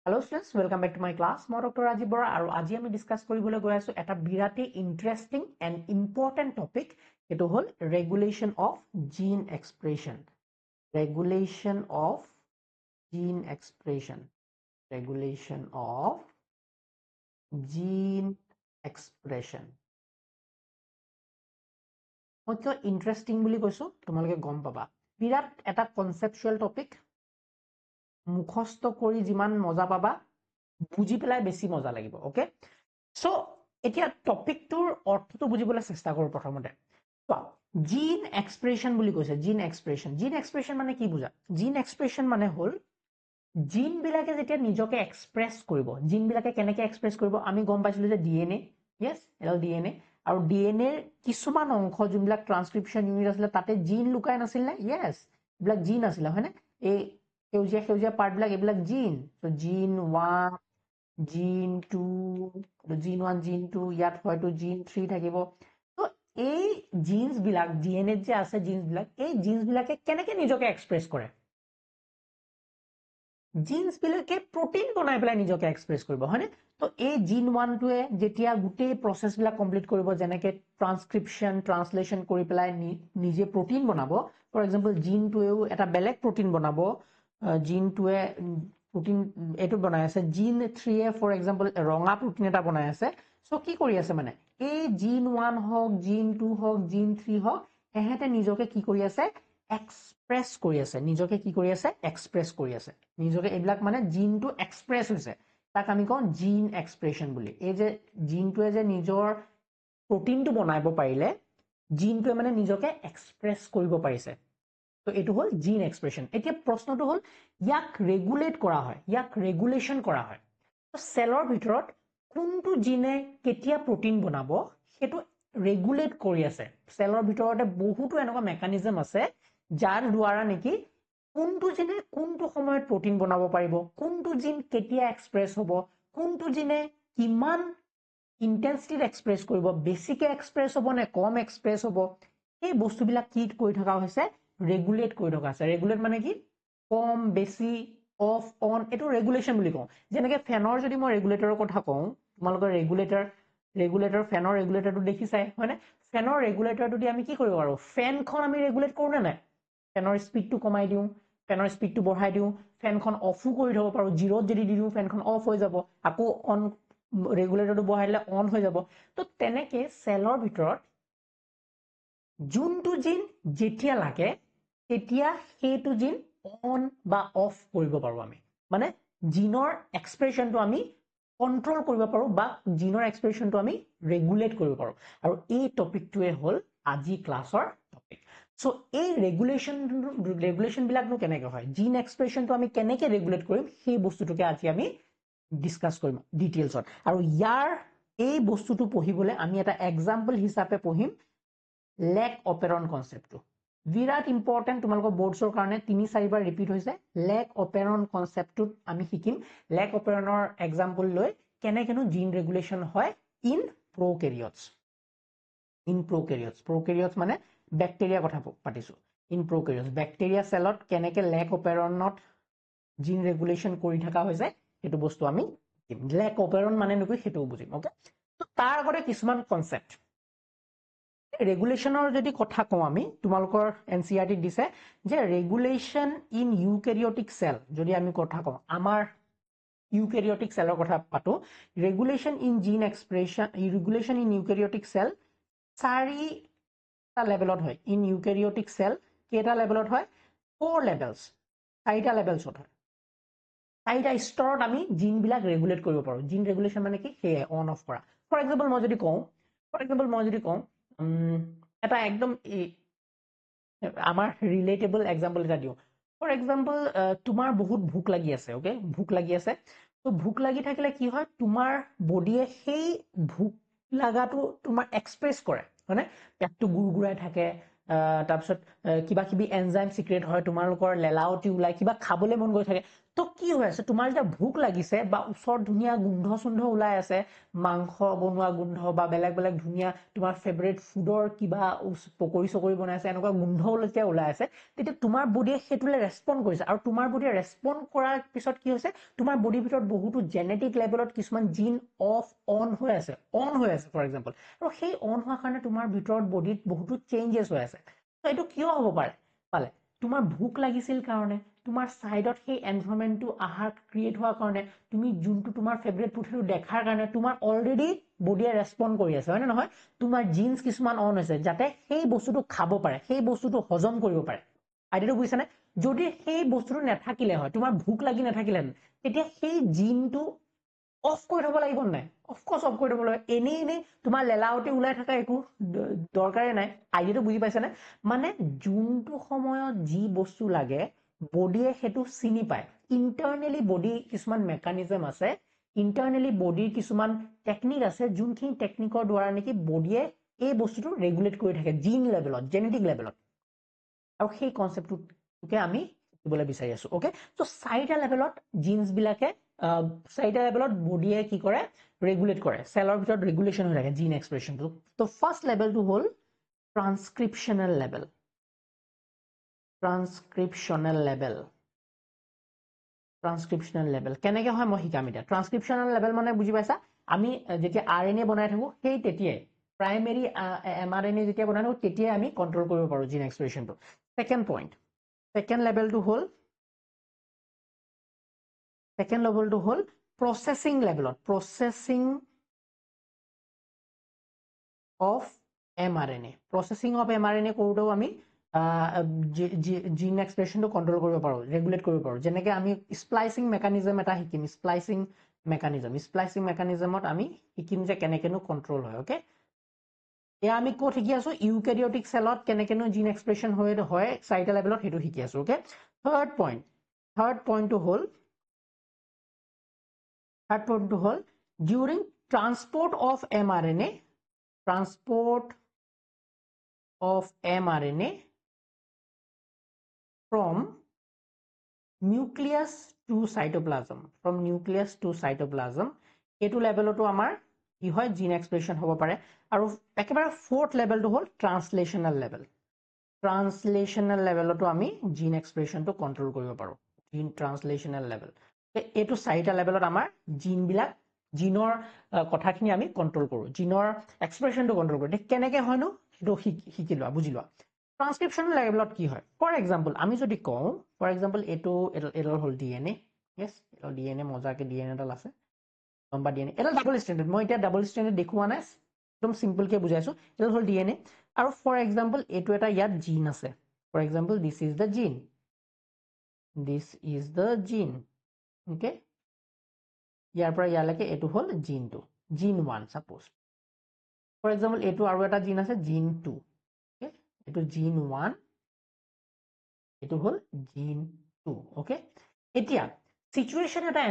Hello students, welcome back to my class. Moi Dr. Rajiv Bora aru aji ami discuss koribole goi asu eta birate interesting and important topic etu hol regulation of gene expression. Regulation of gene expression. Regulation of gene expression. Moi kyo interesting buli koisu tomaloke gom paba. Birat eta conceptual topic মুখস্থ কৰি যিমান মজা পাবা বুজি পেলাই বেছি মজা লাগিব ওকে সো এতিয়া টপিকটোৰ অৰ্থটো বুজিবলৈ চেষ্টা কৰো প্ৰথমতে তো জিন এক্সপ্ৰেছন বুলি কৈছে জিন এক্সপ্ৰেছন মানে কি বুজা জিন এক্সপ্ৰেছন মানে হল জিন বিলাকে যেতিয়া নিজকে এক্সপ্ৰেছ কৰিব জিন বিলাকে কেনেকৈ এক্সপ্ৰেছ কৰিব আমি গম পাইছিলো যে ডিএনএ ইয়েস এল ডিএনএ আৰু ডিএনএ ৰ কিছুমান অংশ যোনবিলাক ট্ৰান্সক্ৰিপচন ইউনিট আছিল তাতে জিন লুকাই নাছিল নে ইয়েস বিলাক জিন আছিল হয়নে এই সেউজীয়া পাৰ্ট বিলাক এইবিলাক জিন সো জিন 1 জিন 2 জিন 1 জিন 2 ইয়াত হয়তো জিন 3 থাকিব তো এই জিনস বিলাক ডিএনএ যে আছে জিনস বিলাক এই জিনস বিলাকে কেনেকৈ নিজকে এক্সপ্ৰেছ কৰে জিনস বিলাকে প্ৰটিন বনাই পেলাই নিজকে এক্সপ্ৰেছ কৰিব হয়নে তো এই জিন 1 টোৱে যেতিয়া গুটেই প্ৰসেস বিলাক কমপ্লিট কৰিব যেনেকৈ ট্ৰান্সক্ৰিপচন ট্ৰান্সলেশন কৰি পেলাই নিজে প্ৰটিন বনাব ফৰ এক্সাম্পল জিন 2ও এটা বেলেগ প্ৰটিন বনাব জিন 2 protein এটো বনাই আছে জিন 3 এ ফৰ এক্সাম্পল ৰঙা প্ৰটিন এটা বনাই আছে সো কি কৰি আছে মানে এই জিন 1 হক জিন 2 হক জিন 3 হক এহেতে নিজকে কি কৰি আছে এক্সপ্ৰেছ কৰি আছে নিজকে কি কৰি আছে এক্সপ্ৰেছ কৰি আছে নিজকে এইবিলাক মানে জিনটো এক্সপ্ৰেছ হৈছে তাক আমি কওঁ জিন এক্সপ্ৰেছন বুলি এই যে জিনটোৱে যে নিজৰ প্ৰটিনটো বনাব পাৰিলে জিনটোৱে মানে নিজকে এক্সপ্ৰেছ কৰিব পাৰিছে তো এটো হল জিন এক্সপ্ৰেছন এতিয়া প্ৰশ্নটো হল ইয়াক ৰেগুলেট কৰা হয় ইয়াক ৰেগুলেশন কৰা হয় তো সেলৰ ভিতৰত কোনটো জিনে কেতিয়া প্ৰটিন বনাব হেতু ৰেগুলেট কৰি আছে সেলৰ ভিতৰতে বহুতো এনেকুৱা মেকানিজম আছে যাৰ দ্বাৰা নেকি কোনটো জিনে কোনটো সময়ত প্ৰটিন বনাব পাৰিব কোনটো জিন কেতিয়া এক্সপ্ৰেছ হ'ব কোনটো জিনে কিমান ইন্টেন্সিটি এক্সপ্ৰেছ কৰিব বেছিকে এক্সপ্ৰেছ হ'ব নে কম এক্সপ্ৰেছ হ'ব এই বস্তুবিলাক কি কৰি থকা হৈছে ৰেগুলেট কৰি থকা আছে ৰেগুলেট মানে কি কম বেছি অফ অন এটো ৰেগুলেশন বুলি কওঁ যেনেকৈ ফেনৰ যদি মই ৰেগুলেটৰৰ কথা কওঁ তোমালোকৰ ৰেগুলেটৰ ফেনৰ ৰেগুলেটৰটো দেখিছাই হয়নে ফেনৰ ৰেগুলেটৰটো দি আমি কি কৰিব পাৰো ফেনখন আমি ৰেগুলেট কৰো নে নাই ফেনৰ স্পীডটো কমাই দিওঁ ফেনৰ স্পীডটো বঢ়াই দিওঁ ফেনখন অফো কৰি থব পাৰো জিৰোত যদি দি দিওঁ ফেনখন অফ হৈ যাব আকৌ অন ৰেগুলেটৰটো বঢ়াইলে অন হৈ যাব তো তেনেকৈ সেলৰ ভিতৰত যোনটো জিন যেতিয়া লাগে তেতিয়া সেইটো জিন অন বা অফ কৰিব পাৰো আমি মানে জিনৰ এক্সপ্ৰেছনটো আমি কন্ট্ৰোল কৰিব পাৰো বা জিনৰ এক্সপ্ৰেছনটো আমি ৰেগুলেট কৰিব পাৰো আৰু এই টপিকটোৱে হল আজি ক্লাছৰ টপিক সো এই ৰেগুলেশন বিলাকনো কেনেকৈ হয় জিন এক্সপ্ৰেছনটো আমি কেনেকৈ ৰেগুলেট কৰিম সেই বস্তুটোকে আজি আমি ডিসকাস কৰিম ডিটেইলছত আৰু ইয়াৰ এই বস্তুটো পঢ়িবলৈ আমি এটা এক্সাম্পল হিচাপে পঢ়িম লেক অপেৰন কনসেপ্টটো বিৰাট ইম্পৰ্টেন্ট তোমালোকৰ বোৰ্ডছৰ কাৰণে 3-4 বাৰ ৰিপিট হৈছে লেক অপেৰন কনসেপ্টটো আমি শিকিম লেক অপেৰনৰ এক্সাম্পল লৈ কেনেকেনো জিন ৰেগুলেশন হয় ইন প্ৰকাৰিঅটছ মানে ব্যাকটেৰিয়া কথা পাতিছো ইন প্ৰকাৰিঅটছ ব্যাকটেৰিয়া সেলত কেনেকে লেক অপেৰনত জিন ৰেগুলেশন কৰি থকা হৈছে এটো বস্তু আমি লেক অপেৰন মানে নকৈ হেতু বুজিম ওকে তো তাৰ আগতে কিছুমান কনসেপ্ট ৰেগুলেশনৰ যদি কথা কওঁ আমি তোমালোকৰ এনসিআৰটি দিছে যে ৰেগুলেশন ইন ইউক্যাৰিওটিক সেল যদি আমি কথা কওঁ আমাৰ ইউক্যাৰিওটিক সেলৰ কথা পাতো regulation in gene expression regulation in eukaryotic cell 4টা লেভেলত হয় ইন ইউক্যাৰিওটিক সেল কেটা লেভেলত হয় 4 লেভেলস 4টা লেভেলছত হয় 4টা স্তৰত আমি জিন বিলাক ৰেগুলেট কৰিব পাৰো জিন ৰেগুলেশন মানে কি হে অন অফ কৰা ফৰ এক্সাম্পল মই যদি কওঁ এটা একদম আমাৰ ৰিলেটেবল এক্সাম্পল এটা দিও ফৰ এক্সাম্পল তোমাৰ বহুত ভুক লাগি আছে ওকে ভুক লাগি আছে তো ভুক লাগি থাকিলে কি হয় তোমাৰ বডিয়ে সেই ভুক লাগাটো তোমাৰ এক্সপ্ৰেছ কৰে হয়নে পেটটো গুৰগুৰাই থাকে তাৰপিছত কিবা কিবি এনজাইম সিক্ৰেট হয় তোমালোকৰ লেলাউটি ওলাই কিবা খাবলৈ মন গৈ থাকে তো কি হৈ আছে তোমাৰ যেতিয়া ভোক লাগিছে বা ওচৰত ধুনীয়া গোন্ধ চুন্ধ ওলাই আছে মাংস বনোৱা গোন্ধ বা বেলেগ বেলেগ ধুনীয়া তোমাৰ ফেভাৰিট ফুডৰ কিবা পকৰি চকৰি বনাইছে এনেকুৱা গোন্ধ যেতিয়া ওলাই আছে তেতিয়া তোমাৰ বডিয়ে সেইটোলে ৰেছপন্ড কৰিছে আৰু তোমাৰ বডিয়ে ৰেছপন্ড কৰাৰ পিছত কি হৈছে তোমাৰ বডিৰ ভিতৰত বহুতো জেনেটিক লেভেলত কিছুমান জিন অফ অন হৈ আছে ফৰ এক্সাম্পল আৰু সেই অন হোৱাৰ কাৰণে তোমাৰ ভিতৰত বডিত বহুতো চেঞ্জেছ হৈ আছে তো এইটো কিয় হ'ব পাৰে পালে তোমাৰ ভোক লাগিছিল কাৰণে তোমাৰ সাইডত সেই এনভায়ৰনমেন্টটো আহাৰ ক্ৰিয়েট হোৱাৰ কাৰণে তুমি যোনটো তোমাৰ ফেভাৰিট ফুডটো দেখাৰ কাৰণে তোমাৰ অলৰেডি বডিয়ে ৰেছপন্ড কৰি আছে হয় নে নহয় তোমাৰ জিন্স কিছুমান অন হৈছে যাতে সেই বস্তুটো খাব পাৰে সেই বস্তুটো হজম কৰিব পাৰে আইডিয়াটো বুজিছানে যদি সেই বস্তুটো নাথাকিলে হয় তোমাৰ ভোক লাগি নাথাকিলে তেতিয়া সেই জিনটো অফ কৰি থব লাগিব নাই অফকোৰ্স অফ কৰি থব লাগিব এনেই তোমাৰ লেলাউটি ওলাই থকা একো দৰকাৰে নাই আইডিয়াটো বুজি পাইছানে মানে যোনটো সময়ত যি বস্তু লাগে বডিয়ে হেতু চিনি পায় ইন্টাৰনেলি বডি কিছুমান মেকানিজম আছে ইন্টাৰনেলি বডিৰ কিছুমান টেকনিক আছে যোনখিনি টেকনিকৰ দ্বাৰা নেকি বডিয়ে এই বস্তুটো ৰেগুলেট কৰি থাকে জিন লেভেলত জেনেটিক লেভেলত আৰু সেই কনসেপ্টটোকে আমি শিকিবলৈ বিচাৰি আছো ওকে সো চাৰিটা লেভেলত জিন্স বিলাকে চাৰিটা লেভেলত বডিয়ে কি কৰে ৰেগুলেট কৰে সেলৰ ভিতৰত ৰেগুলেশন হৈ থাকে জিন এক্সপ্ৰেশনটো তো ফাৰ্স্ট লেভেলটো হ'ল ট্ৰান্সক্ৰিপশনাল লেভেল ট্ৰান্সক্ৰিপশনাল লেভেল কেনেকৈ হয় মই শিকাম এতিয়া ট্ৰান্সক্ৰিপশনাল লেভেল মানে বুজি পাইছা আমি যেতিয়া আৰএনএ বনাই থাকো সেই তেতিয়াই প্ৰাইমেৰী এমআৰএনএ যেতিয়া বনাই থাকো তেতিয়াই আমি কন্ট্ৰোল কৰিব পাৰো জিন এক্সপ্ৰেশনটো সেকেন্ড পইণ্ট সেকেন্ড লেভেলটো হ'ল প্ৰসেসিং লেভেলত প্ৰসেসিং অফ এমআৰএনএ কৰোঁতেও আমি জিন এক্সপ্ৰেশনটো কন্ট্ৰোল কৰিব পাৰো ৰেগুলেট কৰিব পাৰো যেনেকৈ আমি স্প্লাইচিং মেকানিজম এটা শিকিম স্প্লাইচিং মেকানিজমত আমি শিকিম যে কেনেকেনো কন্ট্ৰোল হয় ওকে এয়া আমি ক'ত শিকি আছো ইউকেৰিঅটিক সেলত কেনেকেনো জিন এক্সপ্ৰেশন হয় চাৰিটা লেভেলত হেতু শিকি আছো ওকে থাৰ্ড পইণ্টটো হ'ল during transport of mRNA from nucleus to cytoplasm এইটো লেভেলতো আমাৰ কি হয় জিন এক্সপ্ৰেশন হ'ব পাৰে আৰু একেবাৰে ফোৰ্থ লেভেলটো হ'ল ট্ৰান্সলেশনাল লেভেলতো আমি জিন এক্সপ্ৰেশনটো কন্ট্ৰোল কৰিব পাৰো জিন ট্ৰান্সলেশনাল লেভেল এইটো চাৰিটা লেভেলত আমাৰ জিন বিলাক জিনৰ কথাখিনি আমি কন্ট্ৰোল কৰো জিনৰ এক্সপ্ৰেশনটো কন্ট্ৰোল কৰো কেনেকৈ হয়নো সেইটো শিকি লোৱা বুজি লোৱা ট্ৰান্সক্ৰিপশনাল লেভেলত কি হয় ফৰ এক্সাম্পল আমি যদি কওঁ ফৰ এক্সাম্পল এইটো হ'ল ডিএনএ ইয়েস এটা ডিএনএ মজাকে ডিএনএ এডাল আছে লম্বা ডিএনএ এটা ডাবল ষ্ট্ৰেন্ডেড মই এতিয়া ডাবল ষ্ট্ৰেন্ডেড দেখুওৱা নাই একদম সিম্পল কে বুজাইছো এটা হ'ল ডিএনএ আৰু ফৰ এক্সাম্পল এইটো এটা ইয়াত জিন আছে for example this is the gene okay ইয়াৰ পৰা ইয়ালৈকে এইটো হ'ল জিনটো জিন 1 সাপোজ ফৰ এক্সাম্পল এইটো আৰু এটা জিন আছে জিন 2 ওকে এইটো জিন 1 এইটো হ'ল জিন 2 ওকে এতিয়া সিচুৱেশন এটা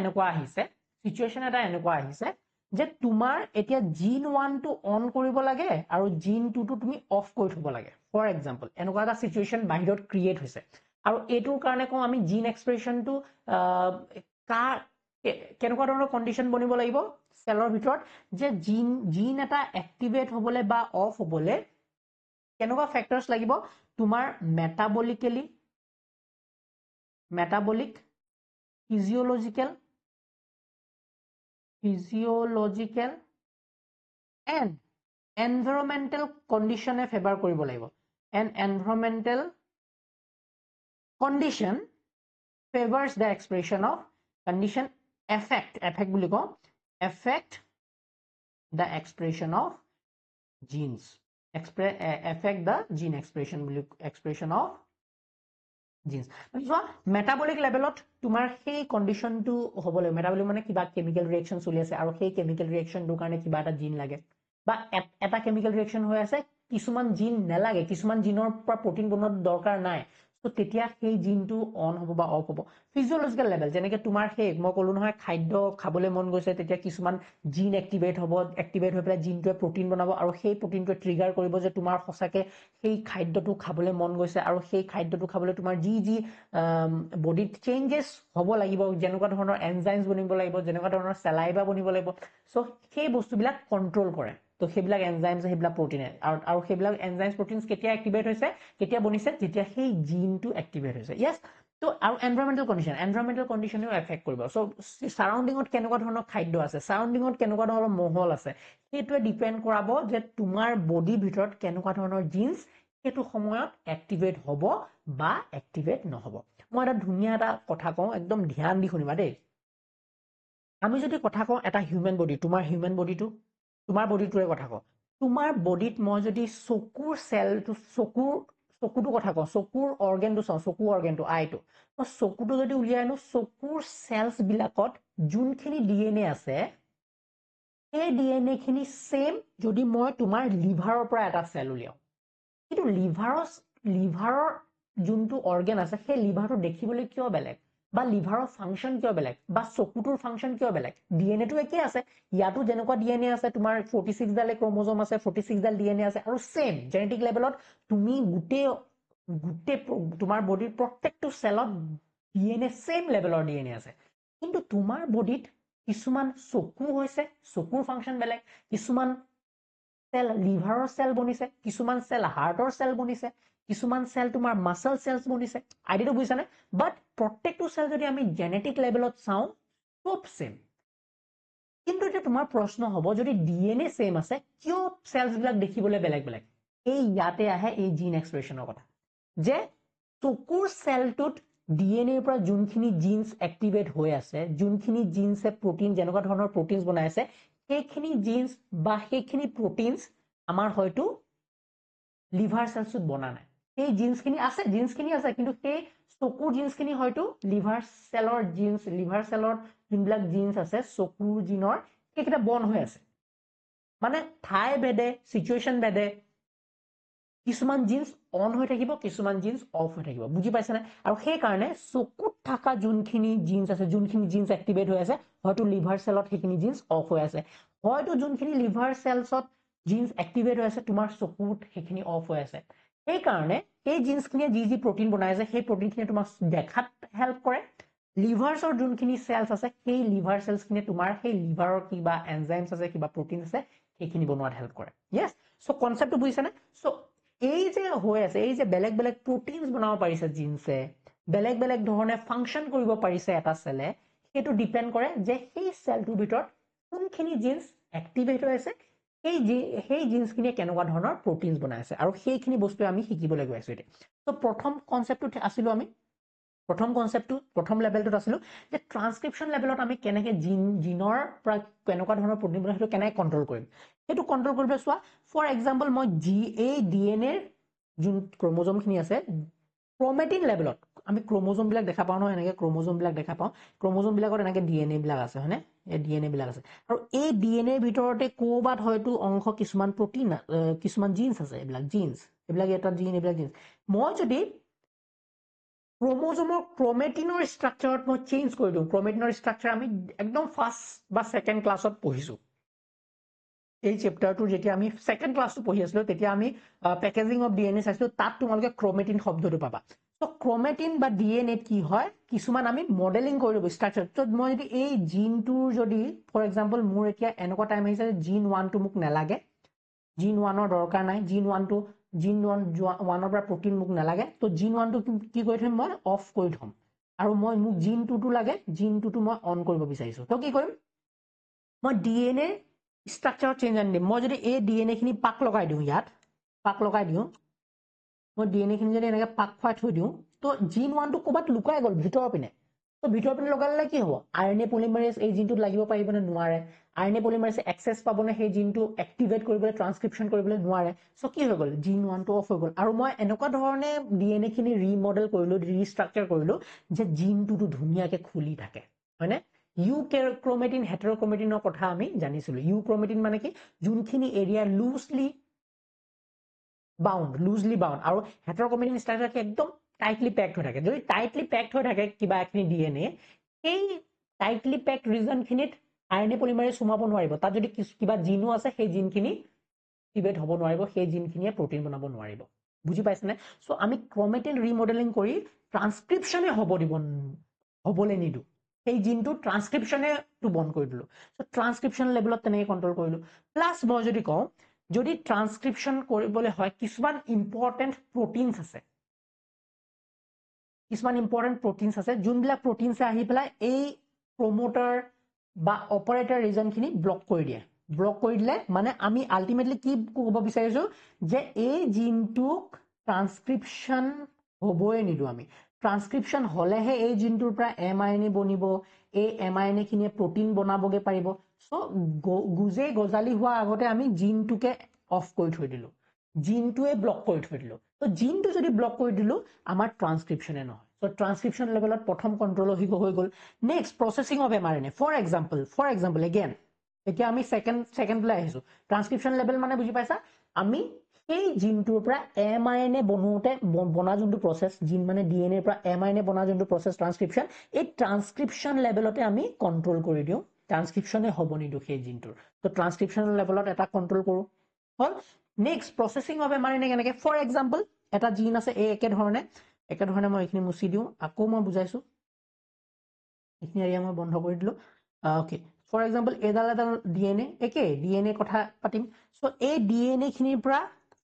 এনেকুৱা আহিছে যে তোমাৰ এতিয়া জিন 1 টো অন কৰিব লাগে আৰু জিন 2 টো তুমি অফ কৰি থব লাগে ফৰ এক্সাম্পল এনেকুৱা এটা সিচুৱেশন বাহিৰত ক্ৰিয়েট হৈছে আৰু এইটোৰ কাৰণে কওঁ আমি জিন এক্সপ্ৰেশনটো কেনেকুৱা ধৰণৰ কন্ডিশন বনিব লাগিব সেলৰ ভিতৰত যে জিন এটা এক্টিভেট হ'বলে বা অফ হ'বলে কেনেকুৱা ফেক্টৰছ লাগিব তোমাৰ মেটাবলিক ফিজিঅলজিক্যাল এণ্ড এনভাইৰনমেন্টেল কন্ডিশনে ফেভাৰ কৰিব লাগিব and environmental condition favors the expression of condition affect বুলি কওঁ affect the expression of genes affect the gene expression of genes so metabolic levelot তোমাৰ সেই কন্ডিশনটো হ'বলে metabolic মানে কিবা কেমিক্যাল ৰিঅ্যাকশন চলি আছে আৰু সেই কেমিক্যাল ৰিঅ্যাকশনটোৰ কাৰণে কিবা এটা জিন লাগে বা এটা কেমিক্যাল ৰিঅ্যাকশন হৈ আছে কিছুমান জিন নেলাগে কিছুমান জিনৰ পৰা প্ৰটিন বনোৱাৰ দৰকাৰ নাই তো তেতিয়া সেই জিনটো অন হ'ব বা অফ হ'ব ফিজিঅলজিক্যাল লেভেল যেনেকৈ তোমাৰ সেই মই ক'লো নহয় খাদ্য খাবলৈ মন গৈছে তেতিয়া কিছুমান জিন এক্টিভেট হ'ব এক্টিভেট হৈ পেলাই জিনটোৱে প্ৰটিন বনাব আৰু সেই প্ৰটিনটোৱে ট্ৰিগাৰ কৰিব যে তোমাৰ সঁচাকে সেই খাদ্যটো খাবলৈ মন গৈছে আৰু সেই খাদ্যটো খাবলৈ তোমাৰ যি যি বডিত চেঞ্জেছ হ'ব লাগিব যেনেকুৱা ধৰণৰ এনজাইমছ বনিব লাগিব যেনেকুৱা ধৰণৰ চেলাইভা বনিব লাগিব সো সেই বস্তুবিলাক কন্ট্ৰোল কৰে তো সেইবিলাক এনজাইমছ সেইবিলাক প্ৰটিনে আৰু সেইবিলাক এনজাইমছ প্ৰটিনছ কেতিয়া এক্টিভেট হৈছে কেতিয়া বনিছে যেতিয়া সেই জিনটো এক্টিভেট হৈছে ইয়েছ তো আৰু এনভাইৰনমেণ্টেল কণ্ডিশ্যনেও এফেক্ট কৰিব সো সাৰাউণ্ডিঙত কেনেকুৱা ধৰণৰ খাদ্য আছে সাৰাউণ্ডিঙত কেনেকুৱা ধৰণৰ মহল আছে সেইটোৱে ডিপেণ্ড কৰাব যে তোমাৰ বডিৰ ভিতৰত কেনেকুৱা ধৰণৰ জিনছ সেইটো সময়ত এক্টিভেট হ'ব বা এক্টিভেট নহ'ব মই এটা ধুনীয়া এটা কথা কওঁ একদম ধ্যান দি শুনিবা দেই আমি যদি কথা কওঁ এটা হিউমেন বডি তোমাৰ হিউমেন বডিটো তোমাৰ বডিটোৰে কথা কওঁ তোমাৰ বডিত মই যদি চকুৰ চেলটো চকুটো কথা কওঁ চকুৰ অৰ্গেনটো চাওঁ চকুৰ অৰ্গেনটো আইটো মই চকুটো যদি উলিয়াই আনো চকুৰ চেলছ বিলাকত যোনখিনি ডিএনএ আছে সেই ডিএনএ খিনি সেম যদি মই তোমাৰ লিভাৰৰ পৰা এটা চেল উলিয়াও কিন্তু লিভাৰৰ যোনটো অৰ্গেন আছে সেই লিভাৰটো দেখিবলৈ কিয় বেলেগ বা লিভাৰৰ ফাংচন কিয় বেলেগ বা চকুটোৰ ফাংচন কিয় বেলেগ ডিএনএটো একে আছে ইয়াতো যেনেকুৱা ডিএনএ আছে তোমাৰ 46 ডাল ক্ৰোমোজোম আছে 46 ডাল ডিএনএ আছে আৰু সেম জেনেটিক লেভেলত তুমি গোটেই তোমাৰ বডিৰ প্ৰত্যেকটো চেলত ডিএনএ সেম লেভেলৰ ডিএনএ আছে কিন্তু তোমাৰ বডিত কিছুমান চকু হৈছে চকুৰ ফাংচন বেলেগ কিছুমান চেল লিভাৰৰ চেল বনিছে কিছুমান চেল হাৰ্টৰ চেল বনিছে কিছুমান চেল তোমাৰ মাসল চেলছ বনিছে আইডিয়াটো বুজিছানে বাট প্ৰত্যেকটো চেল যদি আমি জেনেটিক লেভেলত চাওঁ সব সেম কিন্তু এতিয়া তোমাৰ প্ৰশ্ন হ'ব যদি ডিএনএ সেম আছে কিয় চেলছ বিলাক দেখিবলৈ বেলেগ বেলেগ এই ইয়াতে আহে এই জিন এক্সপ্ৰেছনৰ কথা যে চকুৰ চেলটোত ডিএনএৰ পৰা যোনখিনি জিনছ এক্টিভেট হৈ আছে যোনখিনি জিনছে প্ৰটিন যেনেকুৱা ধৰণৰ প্ৰটিনছ বনাই আছে সেইখিনি জিনছ বা সেইখিনি প্ৰটিনছ আমাৰ হয়তো লিভাৰ চেলছত বনা নাই সেই জিনছখিনি আছে কিন্তু সেই চকুৰ জিনছখিনি হয়তো লিভাৰ চেলৰ যোনবিলাক জিনছ আছে চকুৰ জিনৰ সেইকেইটা বন হৈ আছে মানে ঠাই ভেদে সিচুৱেশ্যন ভেদে কিছুমান জিনছ অন হৈ থাকিব কিছুমান জিনছ অফ হৈ থাকিব বুজি পাইছানে আৰু সেই কাৰণে চকুত থকা যোনখিনি জিনছ আছে যোনখিনি জিনছ এক্টিভেট হৈ আছে হয়তো লিভাৰ চেলত সেইখিনি জিনছ অফ হৈ আছে হয়তো যোনখিনি লিভাৰ চেলছত জিনছ এক্টিভেট হৈ আছে তোমাৰ চকুত সেইখিনি অফ হৈ আছে সেই কাৰণে এই জিনছখিনিয়ে যি প্ৰটিন বনাই আছে সেই প্ৰটিনখিনিয়ে তোমাক দেখাত হেল্প কৰে লিভাৰছৰ যোনখিনি চেলছ আছে সেই লিভাৰ চেলছখিনিয়ে তোমাৰ সেই লিভাৰৰ কিবা এনজাইমছ আছে কিবা প্ৰটিন আছে সেইখিনি বনোৱাত হেল্প কৰে ইয়েছ সো কনচেপ্টটো বুজিছানে সো এই যে হৈ আছে এই যে বেলেগ বেলেগ প্ৰটিনছ বনাব পাৰিছে জিনছে বেলেগ বেলেগ ধৰণে ফাংচন কৰিব পাৰিছে এটা চেলে সেইটো ডিপেণ্ড কৰে যে সেই চেলটোৰ ভিতৰত কোনখিনি জিনছ এক্টিভেট হৈ আছে সেই জিনছখিনিয়ে কেনেকুৱা ধৰণৰ প্ৰটিনছ বনাই আছে আৰু সেইখিনি বস্তু আমি শিকিবলৈ গৈ আছো এতিয়া তো প্ৰথম কনচেপ্টটো আছিলো আমি প্ৰথম লেভেলটোত আছিলো যে ট্ৰান্সক্ৰিপশ্যন লেভেলত আমি কেনেকৈ জিনৰ পৰা কেনেকুৱা ধৰণৰ প্ৰটিন বনাই সেইটো কেনেকৈ কণ্ট্ৰল কৰিম সেইটো কণ্ট্ৰল কৰিবলৈ চোৱা ফৰ এক্সাম্পল মই এই ডিএনএৰ যোন ক্ৰমোজোমখিনি আছে ক্ৰমেটিন লেভেলত আমি ক্ৰমোজোম বিলাক দেখা পাওঁ নহয় এনেকৈ ক্ৰমোজোম বিলাক দেখা পাওঁ ক্ৰমোজোম বিলাকত এনেকৈ ডিএনএ বিলাক আছে হয়নে এই ডিএনএ বিলাক আছে আৰু এই ডিএনএৰ ভিতৰতে ক'ৰবাত হয়তো অংশ কিছুমান প্ৰটিন কিছুমান জিনছ আছে এইবিলাক এটা জিন এইবিলাক জিনছ মই যদি ক্ৰমোজোমৰ ক্ৰমেটিনৰ ষ্ট্ৰাকচাৰত মই চেঞ্জ কৰি দিওঁ ক্ৰমেটিনৰ ষ্ট্ৰাকচাৰ আমি একদম ফাৰ্ষ্ট বা ছেকেণ্ড ক্লাছত পঢ়িছোঁ এই চেপ্টাৰটোৰ যেতিয়া আমি ছেকেণ্ড ক্লাছটো পঢ়ি আছিলো তেতিয়া আমি পেকেজিং অফ ডিএনএ চাইছিলো তাত তোমালোকে ক্ৰমেটিন শব্দটো পাবা তো ক্ৰমেটিন বা ডিএনএ কি হয় কিছুমান আমি মডেলিং কৰি ল'ব ষ্ট্ৰাকচাৰ তো মই যদি এই জিনটোৰ যদি ফৰ এক্সাম্পল মোৰ এতিয়া এনেকুৱা টাইম আহিছে জিন 1টো মোক নালাগে জিন 1ৰ দৰকাৰ নাই জিন 1ৰ পৰা প্ৰটিন মোক নালাগে তো জিন 1টো কি কৰি থম মই অফ কৰি থম আৰু মোক জিন 2টো লাগে জিন 2টো মই অন কৰিব বিচাৰিছো তো কি কৰিম মই ডিএনএ ষ্ট্ৰাকচাৰত চেঞ্জ আনি দিম মই যদি এই ডিএনএ খিনি পাক লগাই দিওঁ মই ডিএনএ খিনি যদি এনেকৈ পাক খুৱাই থৈ দিওঁ তো জিন 1টো ক'ৰবাত লুকাই গ'ল ভিতৰৰ পিনে তো ভিতৰৰ পিনে লগালে কি হ'ব আৰএনএ পলিমাৰেজ এই জিনটোত লাগিব পাৰিবনে নোৱাৰে আৰএনএ পলিমাৰেজ এক্সেছ পাবনে সেই জিনটো এক্টিভেট কৰিবলৈ ট্ৰান্সক্ৰিপশ্যন কৰিবলৈ নোৱাৰে সো কি হৈ গ'ল জিন 1টো অফ হৈ গ'ল আৰু মই এনেকুৱা ধৰণে ডিএনএ খিনি ৰিমডেল কৰিলো ৰিষ্ট্ৰাকচাৰ কৰিলো যে জিন 2টো ধুনীয়াকৈ খুলি থাকে হয়নে ইউক্ৰমেটিন হেটেৰক্ৰমেটিনৰ কথা আমি জানিছিলো ইউক্ৰমেটিন মানে কি যোনখিনি এৰিয়া লুজলি বাউণ্ড আৰু হেটেৰক্ৰমেটিন ষ্ট্ৰাকচাৰ একদম টাইটলি পেকড হৈ থাকে যদি টাইটলি পেকড হৈ থাকে কিবা এখিনি ডিএনএ এই টাইটলি পেকড ৰিজনখিনিত আৰএনএ পলিমাৰেজ সোমাব নোৱাৰিব তাত যদি কিবা জিনো আছে সেই জিনখিনি এক্টিভেট হ'ব নোৱাৰিব সেই জিনখিনিয়ে প্ৰটিন বনাব নোৱাৰিব বুজি পাইছানে সো আমি ক্ৰোমেটিন ৰিমডেলিং কৰি ট্ৰান্সক্ৰিপচনে হ'বলৈ নিদু সেই জিনটো ট্ৰান্সক্ৰিপচনে টু বন্ধ কৰি দিলো সো ট্ৰান্সক্ৰিপচন লেভেলত তেনেকৈ কন্ট্ৰোল কৰিলো প্লাস মই যদি কওঁ যদি ট্ৰান্সক্ৰিপচন কৰিবলৈ হয় কিছুমান ইম্পৰ্টেন্ট প্ৰটিনছ আছে কিছুমান ইম্পৰ্টেন্ট প্ৰটিনছ আছে যোনবিলাক প্ৰটিনছে আহি পেলাই এই প্ৰমোটাৰ বা অপাৰেটৰ ৰিজনখিনি ব্লক কৰি দিয়ে ব্লক কৰি দিলে মানে আমি আলটিমেটলি কি ক'ব বিচাৰিছো যে এই জিনটোক ট্ৰান্সক্ৰিপচন হ'বই নিদু আমি ট্ৰান্সক্ৰিপচন হলেহে এই জিনটোৰ পৰা এমআৰএনএ বনিব এই এমআৰএনএ খিনিয়ে প্ৰটিন বনাবগে পাৰিব সো গুজে গজালি হোৱা আগতে আমি জিনটোকে অফ কৰি থৈ দিলো জিনটোৱে ব্লক কৰি থৈ দিলো তো জিনটো যদি ব্লক কৰি দিলো আমাৰ ট্ৰান্সক্ৰিপচনে নহয় সো ট্ৰান্সক্ৰিপচন লেভেলত প্ৰথম কন্ট্ৰোল হৈ গ'ল next processing of mRNA for example again এতিয়া আমি সেকেন্ড লৈ আহিছো ট্ৰান্সক্ৰিপচন লেভেল মানে বুজি পাইছা আমি এই জিনটোৰ পৰা এমআৰএনএ বনোতে বনা যোনটো প্ৰসেস জিন মানে ডিএনএ পৰা এমআৰএনএ বনা যোনটো প্ৰসেস ট্ৰান্সক্ৰিপচন এই ট্ৰান্সক্ৰিপচন লেভেলতে আমি কন্ট্ৰোল কৰি দিও ট্ৰান্সক্ৰিপচনে হ'ব নিদু সেই জিনটোৰ তো ট্ৰান্সক্ৰিপচন লেভেলত এটা কন্ট্ৰোল কৰো হল নেক্সট প্ৰসেসিং অফ এমআৰএনএ কেনেকে ফৰ এক্সাম্পল এটা জিন আছে এই একে ধৰণে মই এইখিনি মুছি দিও আকৌ মই বুজাইছো এইখিনি এৰিয়া মই বন্ধ কৰি দিলো ওকে ফৰ এক্সাম্পল এডাল ডিএনএ একে ডিএনএ কথা পাতিম সো এই ডিএনএ খিনিৰ পৰা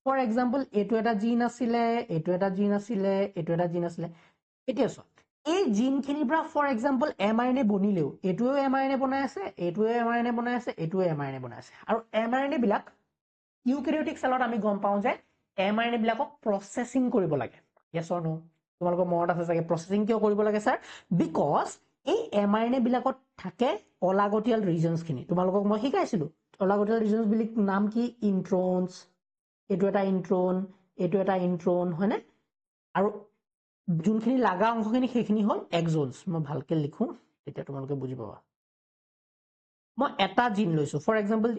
ফৰ এক্সাম্পল এইটো এটা জিন আছিলে এইটো এটা জিন আছিলে এইটো এটা জিন আছিলে এতিয়া সো এই জিন খিনিৰ পৰা ফৰ এক্সাম্পল এমআৰএনএ বনিলেও এইটোও এমআৰএনএ বনাই আছে এইটোও এমআৰএনএ বনাই আছে এইটোও এমআৰএনএ বনাই আছে আৰু এমআৰএনএ বিলাক ইউকেৰিওটিক সেলত আমি গম পাওঁ যে এমআৰএনএ বিলাকক প্ৰসেসিং কৰিব লাগে ইয়েস অৰ নো তোমালোকৰ মনত আছে চাগে প্ৰসেসিং কিয় কৰিব লাগে স্যাৰ বিকজ এই এমআৰএনএ বিলাকত থাকে অলাগতিয়াল ৰিজনছ খিনি তোমালোকক মই শিকাইছিলো অলাগতিয়াল ৰিজনছ বিলিক নাম কি ইন্ট্ৰনছ এইটো এটা ইন্ট্ৰন হয়নে আৰু যোনখিনি লাগা অংশখিনি সেইখিনি হ'ল এক্সনছ মই ভালকে লিখো তেতিয়া তোমালোকে বুজি পাবা মই এটা জিন লৈছো ফৰ এক্সাম্পল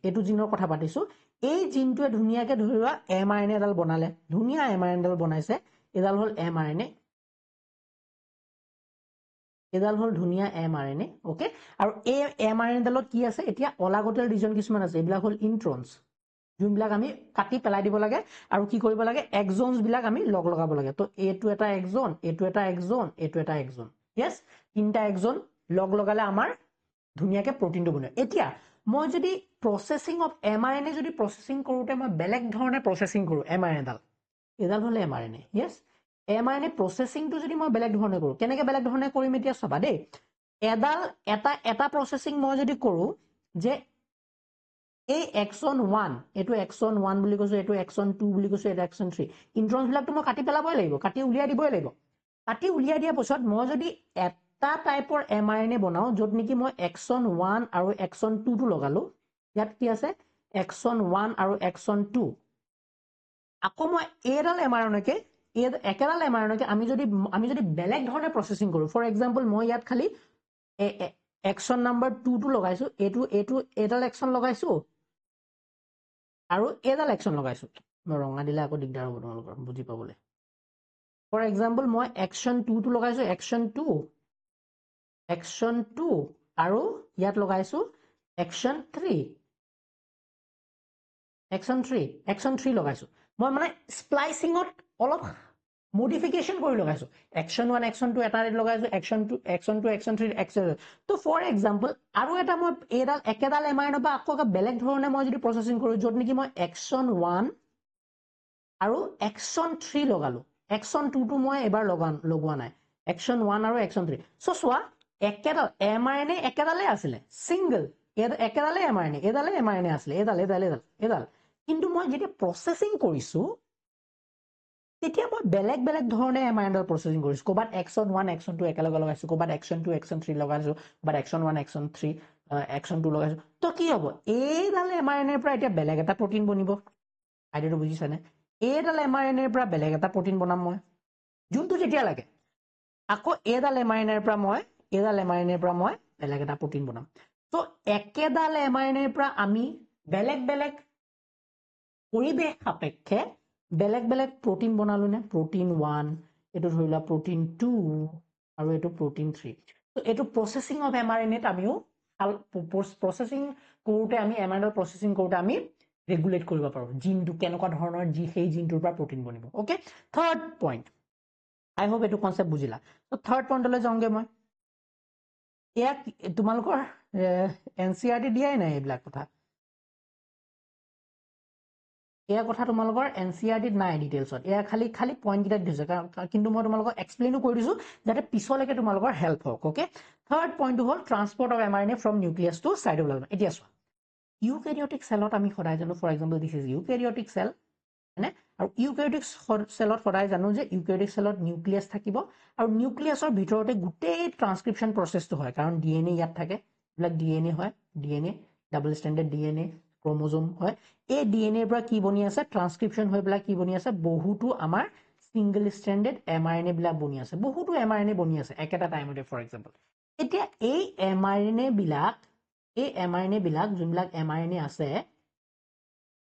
এইটো জিনৰ কথা পাতিছো এই জিনটোৱে ধুনীয়াকে ধৰিবা এমআৰএনএ এডাল বনালে ধুনীয়া এমআৰএনএ এডাল বনাইছে এডাল হ'ল এমআৰএনএ এডাল হ'ল ধুনীয়া এমআৰএনএ ওকে আৰু এই এমআৰএনএ ডালত কি আছে এতিয়া অলাগতিয়াল ৰিজন কিছুমান আছে এইবিলাক হ'ল ইন্ট্ৰনছ যোনবিলাক আমি কাটি পেলাই দিব লাগে আৰু কি কৰিব লাগে এক্সনছ বিলাক আমি লগাব লাগে তো এইটো এটা এক্সন এইটো এটা এক্সন এইটো এটা এক্সন ইয়েস তিনটা এক্সন লগালে আমাৰ ধুনীয়াকে প্ৰটিনটো বনে এতিয়া মই যদি প্ৰসেসিং অফ এমআৰএনএ যদি প্ৰসেসিং কৰোতে মই বেলেগ ধৰণে প্ৰসেসিং কৰো এমআৰএনএ এডাল হলে এমআৰএনএ ইয়েস এমআৰএনএ প্ৰসেসিংটো যদি মই বেলেগ ধৰণে কৰো কেনেকে বেলেগ ধৰণে কৰিম এতিয়া চাবা দেই এটা প্ৰসেসিং মই যদি কৰো যে এই এক্সন 1 এটো এক্সন 1 বুলি কৈছো এটো এক্সন 2 বুলি কৈছো এটা এক্সন 3 ইন্ট্ৰনছ বিলাকটো মই কাটি পেলাবই লাগিব কাটি উলিয়াই দিবই লাগিব কাটি উলিয়াই দিয়া পিছত মই যদি এটা টাইপৰ এমআৰএনএ বনাও যত নেকি মই এক্সন 1 আৰু এক্সন 2 টো লগালো ইয়াত কি আছে এক্সন 1 আৰু এক্সন 2 আকৌ মই এডাল এমআৰএনএকে একেডাল এমআৰএনএকে আমি যদি বেলেগ ধৰণে প্ৰসেসিং কৰো ফৰ এক্সাম্পল মই ইয়াত খালি এক্সন নাম্বাৰ 2 টো লগাইছো এইটো এডাল এক্সন লগাইছো আৰু এডাল এক্সন লগাইছো মই ৰঙা দিলে আকৌ দিগদাৰ হ'ব তোমালোকৰ বুজি পাবলৈ ফৰ এক্সাম্পল মই এক্সন 2 টো লগাইছো এক্সন 2 আৰু ইয়াত লগাইছো এক্সন 3 লগাইছো মই মানে স্প্লাইচিংত অলপ মডিফিকেশন কৰি লগাইছো এক্সন 1 এক্সন 2 এটা লগাইছো এক্সন 2 এক্সন 3 এক্সন তো ফৰ এক্সাম্পল আৰু এটা মই একেডাল এমআৰএনএ বা আকৌ বেলেগ ধৰণে মই যদি প্ৰসেসিং কৰো যত নেকি মই এক্সন 1 আৰু এক্সন 3 লগালো এক্সন 2 টো মই এবাৰ লগোৱা নাই এক্সন 1 আৰু এক্সন 3 সো সোৱা একেডাল এমআৰএনএ একেডালে আছিল সিঙ্গল একেডালে এমআৰএনএ আছিল এডাল কিন্তু মই যেতিয়া প্ৰসেসিং কৰিছো তেতিয়া মই বেলেগ ধৰণে এমআৰএনএ প্ৰসেসিং কৰিছো কোবাত এক্সন 1 এক্সন 2 একেলগে লগাইছো কোবাত এক্সন 2 এক্সন 3 লগাইছো কোবাত এক্সন 1 এক্সন 3 এক্সন 2 লগাইছো তো কি হ'ব এইডাল এমআৰএনএ পৰা এতিয়া বেলেগ এটা প্ৰটিন বনিব আইডিয়াটো বুজিছানে এইডাল এমআৰএনএ পৰা বেলেগ এটা প্ৰটিন বনাম মই যোনটো যেতিয়া লাগে আকৌ এইডাল এমআৰএনএ পৰা মই বেলেগ এটা প্ৰটিন বনাম তো একেডাল এমআৰএনএ পৰা আমি বেলেগ পৰিবেশ সাপেক্ষে বেলেগ প্ৰটিন বনালো নে প্ৰটিন 1 এইটো ধৰি লোৱা protein 2 আৰু এইটো protein 3 তো এইটো প্ৰসেসিং অফ mRNA আমিও প্ৰসেসিং কৰোতে আমি mRNA প্ৰসেসিং কৰোতে আমি ৰেগুলেট কৰিব পাৰো জিনটো কেনেকুৱা ধৰণৰ যি সেই জিনটোৰ পৰা প্ৰটিন বনিব ওকে থাৰ্ড পইণ্ট আই হোপ এইটো কনসেপ্ট বুজিলা তো থাৰ্ড পইণ্টলৈ যাওঁগে মই এয়া তোমালোকৰ এনচিআৰটি দিয়াই নাই এইবিলাক কথা এয়া কথা তোমালোকৰ এনচিআৰটিত নাই ডিটেইলছত এয়া খালি খালি পইণ্ট কেইটা দিছে কিন্তু মই তোমালোকক এক্সপ্লেইনো কৰি দিছো যাতে পিছলৈকে তোমালোকৰ হেল্প হওক ওকে থাৰ্ড পইণ্টটো হ'ল transport of mRNA from nucleus to cytoplasm এতিয়া চোৱা ইউকেৰিওটিক সেলত আমি সদায় জানো for example this is eukaryotic cell হয়নে আৰু ইউকেৰিওটিক সেলত সদায় জানো যে ইউকেৰিওটিক সেলত নিউক্লিয়াছ থাকিব আৰু নিউক্লিয়াছৰ ভিতৰতে গোটেই ট্ৰান্সক্ৰিপশ্যন প্ৰচেছটো হয় কাৰণ ডিএনএ ইয়াত থাকে এইবিলাক ডিএনএ হয় ডিএনএ ডাবল ষ্টেণ্ডাৰ্ড ডিএনএ ক্ৰোমোজোম হয় এই ডিএনএৰ পৰা কি বনি আছে ট্ৰান্সক্ৰিপশ্যন হৈ পেলাই কি বনি আছে বহুতো আমাৰ সিঙ্গল ষ্ট্ৰেণ্ডেড mRNA বিলাক বনি আছে বহুতো mRNA বনি আছে একেটা টাইমতে ফৰ এক্সাম্পল এতিয়া এই mRNA বিলাক যোনবিলাক mRNA আছে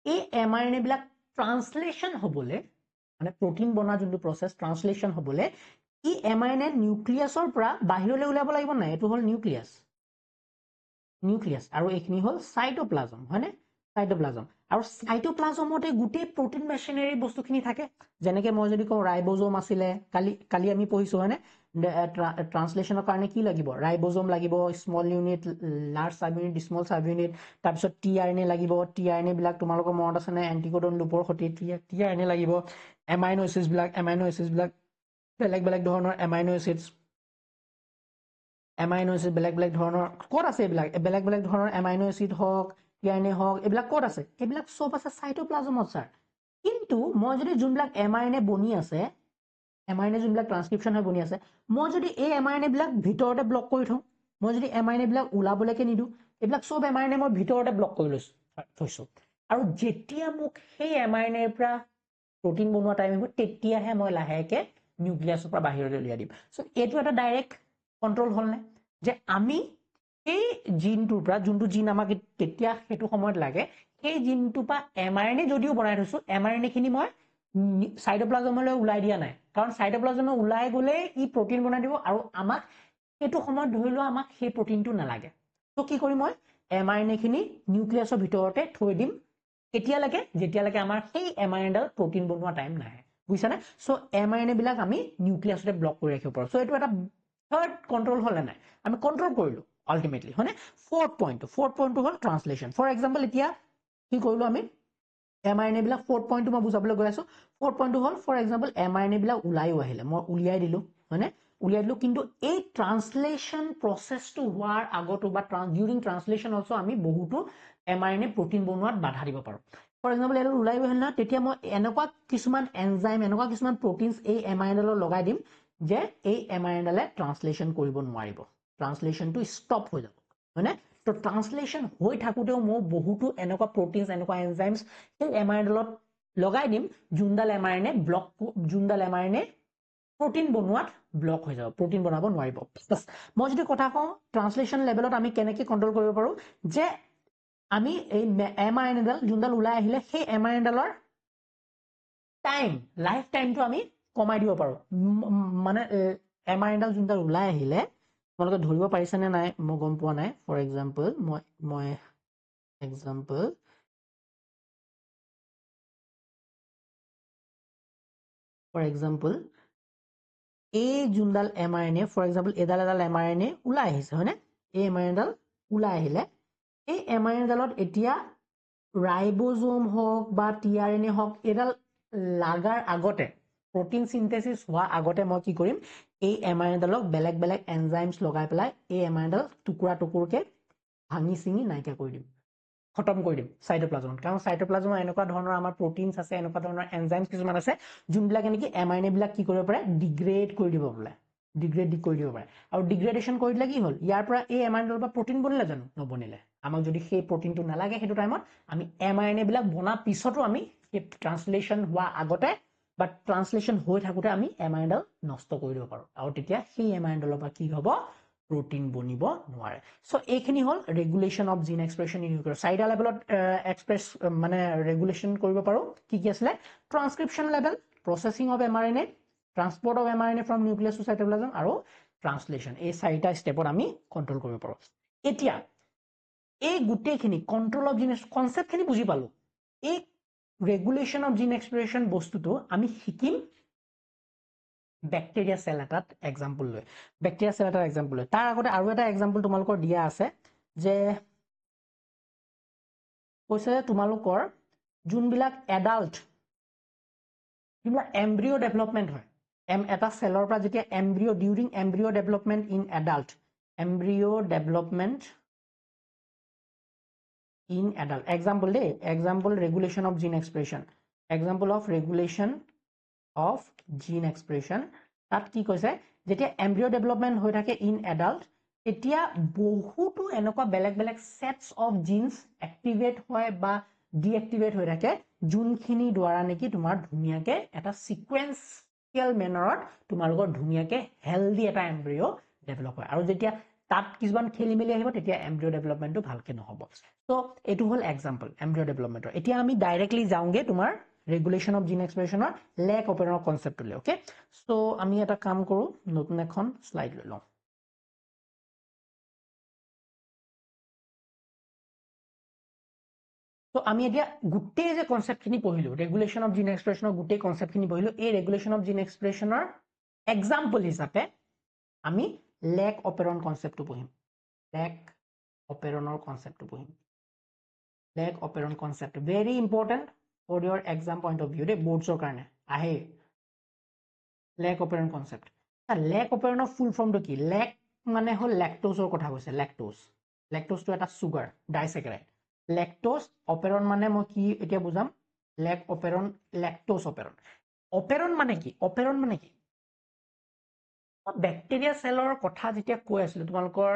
এই mRNA বিলাক ট্ৰান্সলেশন হ'বলে মানে প্ৰটিন বনা যোনটো প্ৰসেস ট্ৰান্সলেশন হ'বলে ই mRNA নিউক্লিয়াছৰ পৰা বাহিৰলৈ উলাব লাগিব নাই এটো হল নিউক্লিয়াছ আৰু এইখিনি হল সাইটোপ্লাজম হয়নে সাইটোপ্লাজম আৰু সাইটোপ্লাজমতে গুটেই প্ৰটিন মেচিনাৰী বস্তুখিনি থাকে যেনেকে মই যদি কওঁ ৰাইবোজোম আছিলে কালি আমি পঢ়িছো হয়নে ট্ৰান্সলেশনৰ কাৰণে কি লাগিব ৰাইবোজোম লাগিব small unit large sub unit small sub unit তাৰপিছত টিআৰএনএ লাগিব টিআৰএনএ বিলাক তোমালোকৰ মনত আছে নে এন্টিকোডন লুপৰ সৈতে টিআৰএনএ লাগিব এমাইনো এচিডছ বিলাক বেলেগ বেলেগ ধৰণৰ এমাইনো এচিড বেলেগ বেলেগ ধৰণৰ কোড আছে এইবিলাক বেলেগ বেলেগ ধৰণৰ এমাইনো এচিড হওক টিআৰএনএ হওক এইবিলাক কোড আছে এইবিলাক সব আছে সাইটোপ্লাজমত স্যাৰ কিন্তু মই যদি যোনবিলাক mRNA বনি আছে mRNA যোনবিলাক ট্ৰান্সক্ৰিপশ্যন হৈ বনি আছে মই যদি এই mRNA বিলাক ভিতৰতে ব্লক কৰি থওঁ মই যদি mRNA বিলাক ওলাবলৈকে নিদু এইবিলাক সব mRNA মই ভিতৰতে ব্লক কৰি থৈছো আৰু যেতিয়া মোক সেই mRNA ৰ পৰা প্ৰটিন বনোৱা টাইম হ'ব তেতিয়াহে মই লাহেকে নিউক্লিয়াছৰ পৰা বাহিৰলৈ উলিয়াই দিম সো এইটো এটা ডাইৰেক্ট কন্ট্ৰোল হল নে যে আমি এই জিনটোৰ পৰা যোনটো জিন আমাক তেতিয়া হেতু সময়ত লাগে সেই জিনটো পৰা mRNA যদিও বনাই থৈছো mRNA খিনি মই সাইটোপ্লাজমলৈ উলাই দিয়া নাই কাৰণ সাইটোপ্লাজমে উলাই গলে ই প্ৰটিন বনাই দিব আৰু আমাক হেতু সময়ত ধৰিলো আমাক সেই প্ৰটিনটো নালাগে তো কি কৰিম মই mRNA খিনি নিউক্লিয়াছৰ ভিতৰতে থৈ দিম যেতিয়ালৈকে আমাৰ সেই mRNA ডাল প্ৰটিন বনোৱা টাইম নাহে বুজিছানে সো mRNA বিলাক আমি নিউক্লিয়াছতে ব্লক কৰি ৰাখিব পাৰো সো এইটো এটা থাৰ্ড কন্ট্ৰোল হলে নাই আমি কন্ট্ৰোল কৰিলো আলটিমেটলি হয়নে ফোৰ্থ পইণ্টটো হল ট্ৰান্সলেশন ফৰ এক্সাম্পল এতিয়া কি কৰিলো আমি mRNA বিলাক ফোৰ্থ পইণ্টটো মই বুজাবলৈ গৈ আছো ফোৰ্থ পইণ্টটো হল ফৰ এক্সাম্পল mRNA বিলাক উলাইও আহিলে মই উলিয়াই দিলো হয়নে উলিয়াই দিলো কিন্তু এই ট্ৰান্সলেশন প্ৰসেসটো হোৱাৰ আগতো বা ডিউৰিং ট্ৰান্সলেশন অলসো আমি বহুতো mRNA প্ৰটিন বনোৱাত বাধা দিব পাৰো ফৰ এক্সাম্পল এটো উলাই আহিল না তেতিয়া মই এনেকুৱা কিছুমান এনজাইম এনেকুৱা কিছুমান প্ৰটিনছ এই mRNA ডালত লগাই দিম যে এই mRNA ডালে ট্ৰান্সলেশন কৰিব নোৱাৰিব ট্ৰান্সলেশনটো ষ্টপ হৈ যাব হয়নে তো ট্ৰান্সলেশন হৈ থাকুতেও মই বহুতো এনেকুৱা প্ৰটিনছ এনেকুৱা এনজাইমছ সেই mRNA ডালত লগাই দিম যোনডাল mRNA প্ৰটিন বনোৱাত ব্লক হৈ যাব প্ৰটিন বনাব নোৱাৰিব মই যদি কথা কওঁ ট্ৰান্সলেশন লেভেলত আমি কেনেকৈ কন্ট্ৰোল কৰিব পাৰো যে আমি এই mRNA ডাল যোনডাল উলাই আহিলে সেই mRNA ডালৰ লাইফ টাইমটো আমি কমাই দিব পাৰো মানে mRNA ডাল যোনডাল উলাই আহিলে তোমালোকে ধৰিব পাৰিছে নে নাই মই গম পোৱা নাই ফৰ এক্সাম্পল মই এই যোনডাল mRNA ফৰ এক্সাম্পল এডাল mRNA উলাই আহিছে হয়নে এই mRNA ডাল উলাই আহিলে এই mRNA ডালত এতিয়া ৰাইবোজোম হওক বা টিআৰএনএ হওক এডাল লাগাৰ আগতে প্ৰটিন সিনথেসিস হোৱা আগতে মই কি কৰিম এই mRNA ডালক বেলেগ বেলেগ এনজাইমছ লগাই পেলাই এই mRNA ডাল টুকুৰা টুকুৰকে ভাঙি চিঙি নাইকিয়া কৰি দিম খতম কৰি দিম সাইটোপ্লাজমত কাৰণ সাইটোপ্লাজমত এনেকুৱা ধৰণৰ আমাৰ প্ৰটিনছ আছে এনেকুৱা ধৰণৰ এনজাইমছ কিছুমান আছে যোনবিলাক নেকি mRNA বিলাক কি কৰিব পাৰে ডিগ্ৰেড কৰি দিব পাৰে আৰু ডিগ্ৰেডেশন কৰি দিলে কি হল ইয়াৰ পৰা এই mRNA ডালৰ পৰা প্ৰটিন বনিলে জানো নবনিলে আমাক যদি সেই প্ৰটিনটো নালাগে হেতু টাইমত আমি mRNA বিলাক বনা পিছতো আমি সেই ট্ৰান্সলেশন হোৱা আগতে বা ট্ৰান্সলেশন হৈ থাকুতে আমি mRNA ডাল নষ্ট কৰি দিব পাৰো আৰু তেতিয়া সেই mRNA ডালৰ পৰা কি হ'ব protein বনিব নোৱাৰে সো এইখিনি হল regulation of gene expression in eukaryote চাইডা লেভেলত এক্সপ্ৰেছ মানে ৰেগুলেশন কৰিব পাৰো কি কি আছে transcription level processing of mRNA transport of mRNA from nucleus to cytoplasm আৰু ট্ৰান্সলেশন এই চাৰিটা ষ্টেপত আমি কন্ট্ৰোল কৰিব পাৰো এতিয়া এই গুটেখিনি কন্ট্ৰোল অফ জিন কনসেপ্টখিনি বুজি পালো এই ৰেগুলেশন অফ জিন এক্সপ্ৰেছন বস্তুটো আমি শিকিম ব্যাকটেৰিয়া সেল এটাত এক্সাম্পল লৈ ব্যাকটেৰিয়া সেল এটাৰ এক্সাম্পল লৈ তাৰ আগতে আৰু এটা এক্সাম্পল তোমালোকৰ দিয়া আছে যে কৈছে তোমালোকৰ যোনবিলাক এডাল্ট যোনবিলাক এমব্ৰিও ডেভেলপমেন্ট হয় এটা সেলৰ পৰা যেতিয়া embryo during embryo development in adult embryo development in adult example day example regulation of gene expression example of regulation of gene expression তাত কি কৈছে যেতিয়া embryo development হৈ থাকে in adult এতিয়া বহুতো এনেকুৱা বেলেগ বেলেগ sets of genes activate হয় বা deactivate হৈ থাকে যোনখিনি দ্বাৰা নেকি তোমাৰ ধুনিয়াকে এটা sequential mannerত তোমালোকৰ ধুনিয়াকে healthy এটা embryo develop হয় আৰু যেতিয়া তাত কিছুমান খেলিমেলি আহিব তেতিয়া এমব্ৰিও ডেভেলপমেন্টটো ভালকে নহব সো এটো হল এক্সাম্পল এমব্ৰিও ডেভেলপমেন্টৰ এতিয়া আমি ডাইৰেক্টলি যাওঁগে তোমাৰ ৰেগুলেশন অফ জিন এক্সপ্ৰেছনৰ লেক অপেৰণৰ কনসেপ্টলৈ ওকে সো আমি এটা কাম কৰো নতুন এখন স্লাইড লৈ লওঁ তো আমি এতিয়া গুটেই যে কনসেপ্টখিনি পঢ়িলো ৰেগুলেশন অফ জিন এক্সপ্ৰেছনৰ গুটেই কনসেপ্টখিনি পঢ়িলো এই ৰেগুলেশন অফ জিন এক্সপ্ৰেছনৰ এক্সাম্পল হিচাপে আমি লেক অপেৰন কনসেপ্টটো পঢ়িম লেক অপেৰণৰ কনসেপ্টটো পঢ়িম lac operon concept very important for your exam point of view the boardsৰ কাৰণে আহে লেক অপেৰন কনসেপ্ট লেক অপেৰণৰ ফুল ফৰ্মটো কি লেক মানে হল ল্যাকটোজৰ কথা কৈছে ল্যাকটোজটো এটা সুগাৰ ডাইসেকাৰাইড ল্যাকটোজ অপেৰন মানে মই কি এতিয়া বুজাম লেক অপেৰন ল্যাকটোজ অপেৰন মানে কি ব্যাকটেৰিয়া সেলৰ কথা যেতিয়া কৈ আছিল তোমালোকৰ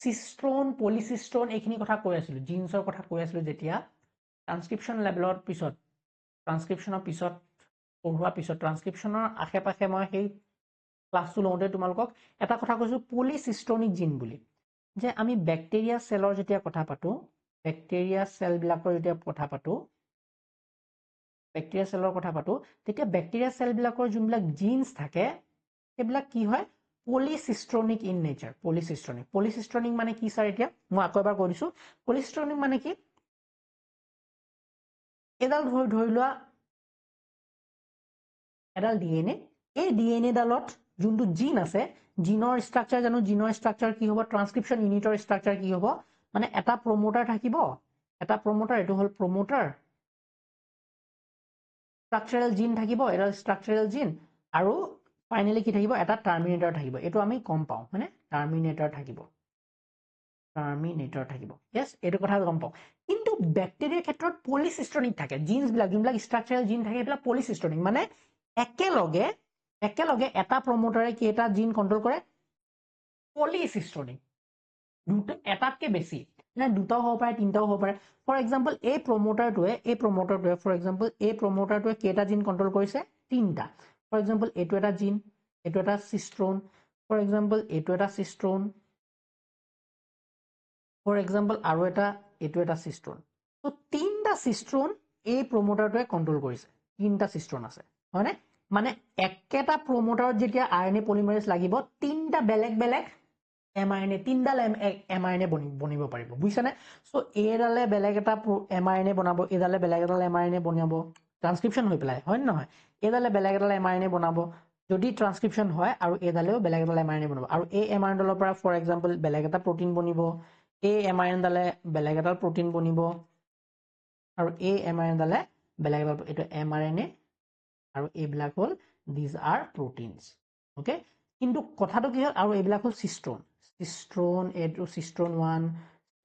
সিস্টোন পলিসিস্টোন এইখিনি কথা কৈ আছিল জিন্সৰ কথা কৈ আছিল যেতিয়া ট্ৰান্সক্ৰিপচন লেভেলৰ পিছত ট্ৰান্সক্ৰিপচনৰ পিছত পঢ়োৱা পিছত ট্ৰান্সক্ৰিপচনৰ আশে-পাশে মই সেই ক্লাছটো লওঁতে তোমালোকক এটা কথা কৈছো পলিসিস্টোনিক জিন বুলি যে আমি ব্যাকটেৰিয়া সেলৰ যেতিয়া কথা পাতো ব্যাকটেৰিয়া সেল বিলাকৰ যেতিয়া কথা পাতো ব্যাকটেৰিয়া সেলৰ কথা পাতো তেতিয়া ব্যাকটেৰিয়া সেল বিলাকৰ যোনবিলাক জিন্স থাকে সেইবিলাক কি হয় পলিসিস্টোনিক ইন নেচাৰ পলিসিস্টোনিক মানে কি স্যাৰ এতিয়া মই আকৌ এবাৰ কৈ দিছো পলিসিস্টোনিক মানে কি এডাল ধৰি লোৱা এডাল ডিএনএ এই ডিএনএ ডালত যোনটো জিন আছে জিনৰ ষ্ট্ৰাকচাৰ জানো জিনৰ ষ্ট্ৰাকচাৰ কি হ'ব ট্ৰান্সক্ৰিপচন ইউনিটৰ ষ্ট্ৰাকচাৰ কি হ'ব মানে এটা প্ৰমোটাৰ থাকিব এটা প্ৰমোটাৰ এটো হল প্ৰমোটাৰ ষ্ট্ৰাকচাৰেল জিন থাকিব এডাল ষ্ট্ৰাকচাৰেল জিন আৰু ফাইনালি কি থাকিব এটা টাৰ্মিনেটৰ থাকিব এটো আমি গম পাওঁ মানে টাৰ্মিনেটৰ থাকিব yes এটো কথা গম পাওঁ কিন্তু ব্যাকটেৰিয়াৰ ক্ষেত্ৰত পলিসিস্টোনিক থাকে জিন্স বিলাক যোনবিলাক ষ্ট্ৰাকচাৰেল জিন থাকে এবিলাক পলিসিস্টোনিক মানে একেলগে এটা প্ৰমোটাৰে কেটা জিন কন্ট্ৰোল কৰে পলিসিস্টোনিক দুটো এটাতকে বেছি না দুটাও হ'ব পাৰে তিনটাও হ'ব পাৰে ফৰ এক্সাম্পল এই প্ৰমোটাৰটোৱে ফৰ এক্সাম্পল এই প্ৰমোটাৰটোৱে কেটা জিন কন্ট্ৰোল কৰিছে তিনটা ফৰ এক্সাম্পল এইটো এটা জিন এইটো এটা সিস্টোন ফৰ এক্সাম্পল এইটো এটা সিস্টোন ফৰ এক্সাম্পল আৰু এইটো এটা সিস্টোন তো তিনটা সিস্টোন এই প্ৰমোটাৰটোৱে কন্ট্ৰোল কৰিছে তিনটা সিস্টোন আছে হয়নে মানে একেটা প্ৰমোটাৰত যেতিয়া আৰএনএ পলিমাৰেজ লাগিব তিনটা বেলেগ বেলেগ mRNA তিনডাল mRNA বনিব পাৰিব বুজিছানে সো এডালে বেলেগ এটা mRNA বনাব এডালে বেলেগ এডাল mRNA বনাব ট্ৰান্সক্ৰিপচন হৈ পেলাই হয় নহয় এডালে বেলেগ এডাল mRNA বনাব যদি ট্ৰান্সক্ৰিপচন হয় আৰু এডালেও বেলেগ এডাল mRNA বনাব আৰু এই mRNA ডালৰ পৰা ফৰ এক্সাম্পল বেলেগ এটা প্ৰটিন বনিব এই mRNA ডালে বেলেগ এডাল প্ৰটিন বনিব আৰু এই mRNA ডালে বেলেগ এডাল এটো mRNA আৰু এইবিলাক হল these are proteins ওকে কিন্তু কথাটো কি হল আৰু এইবিলাক হল সিস্টোন এটো সিস্টোন 1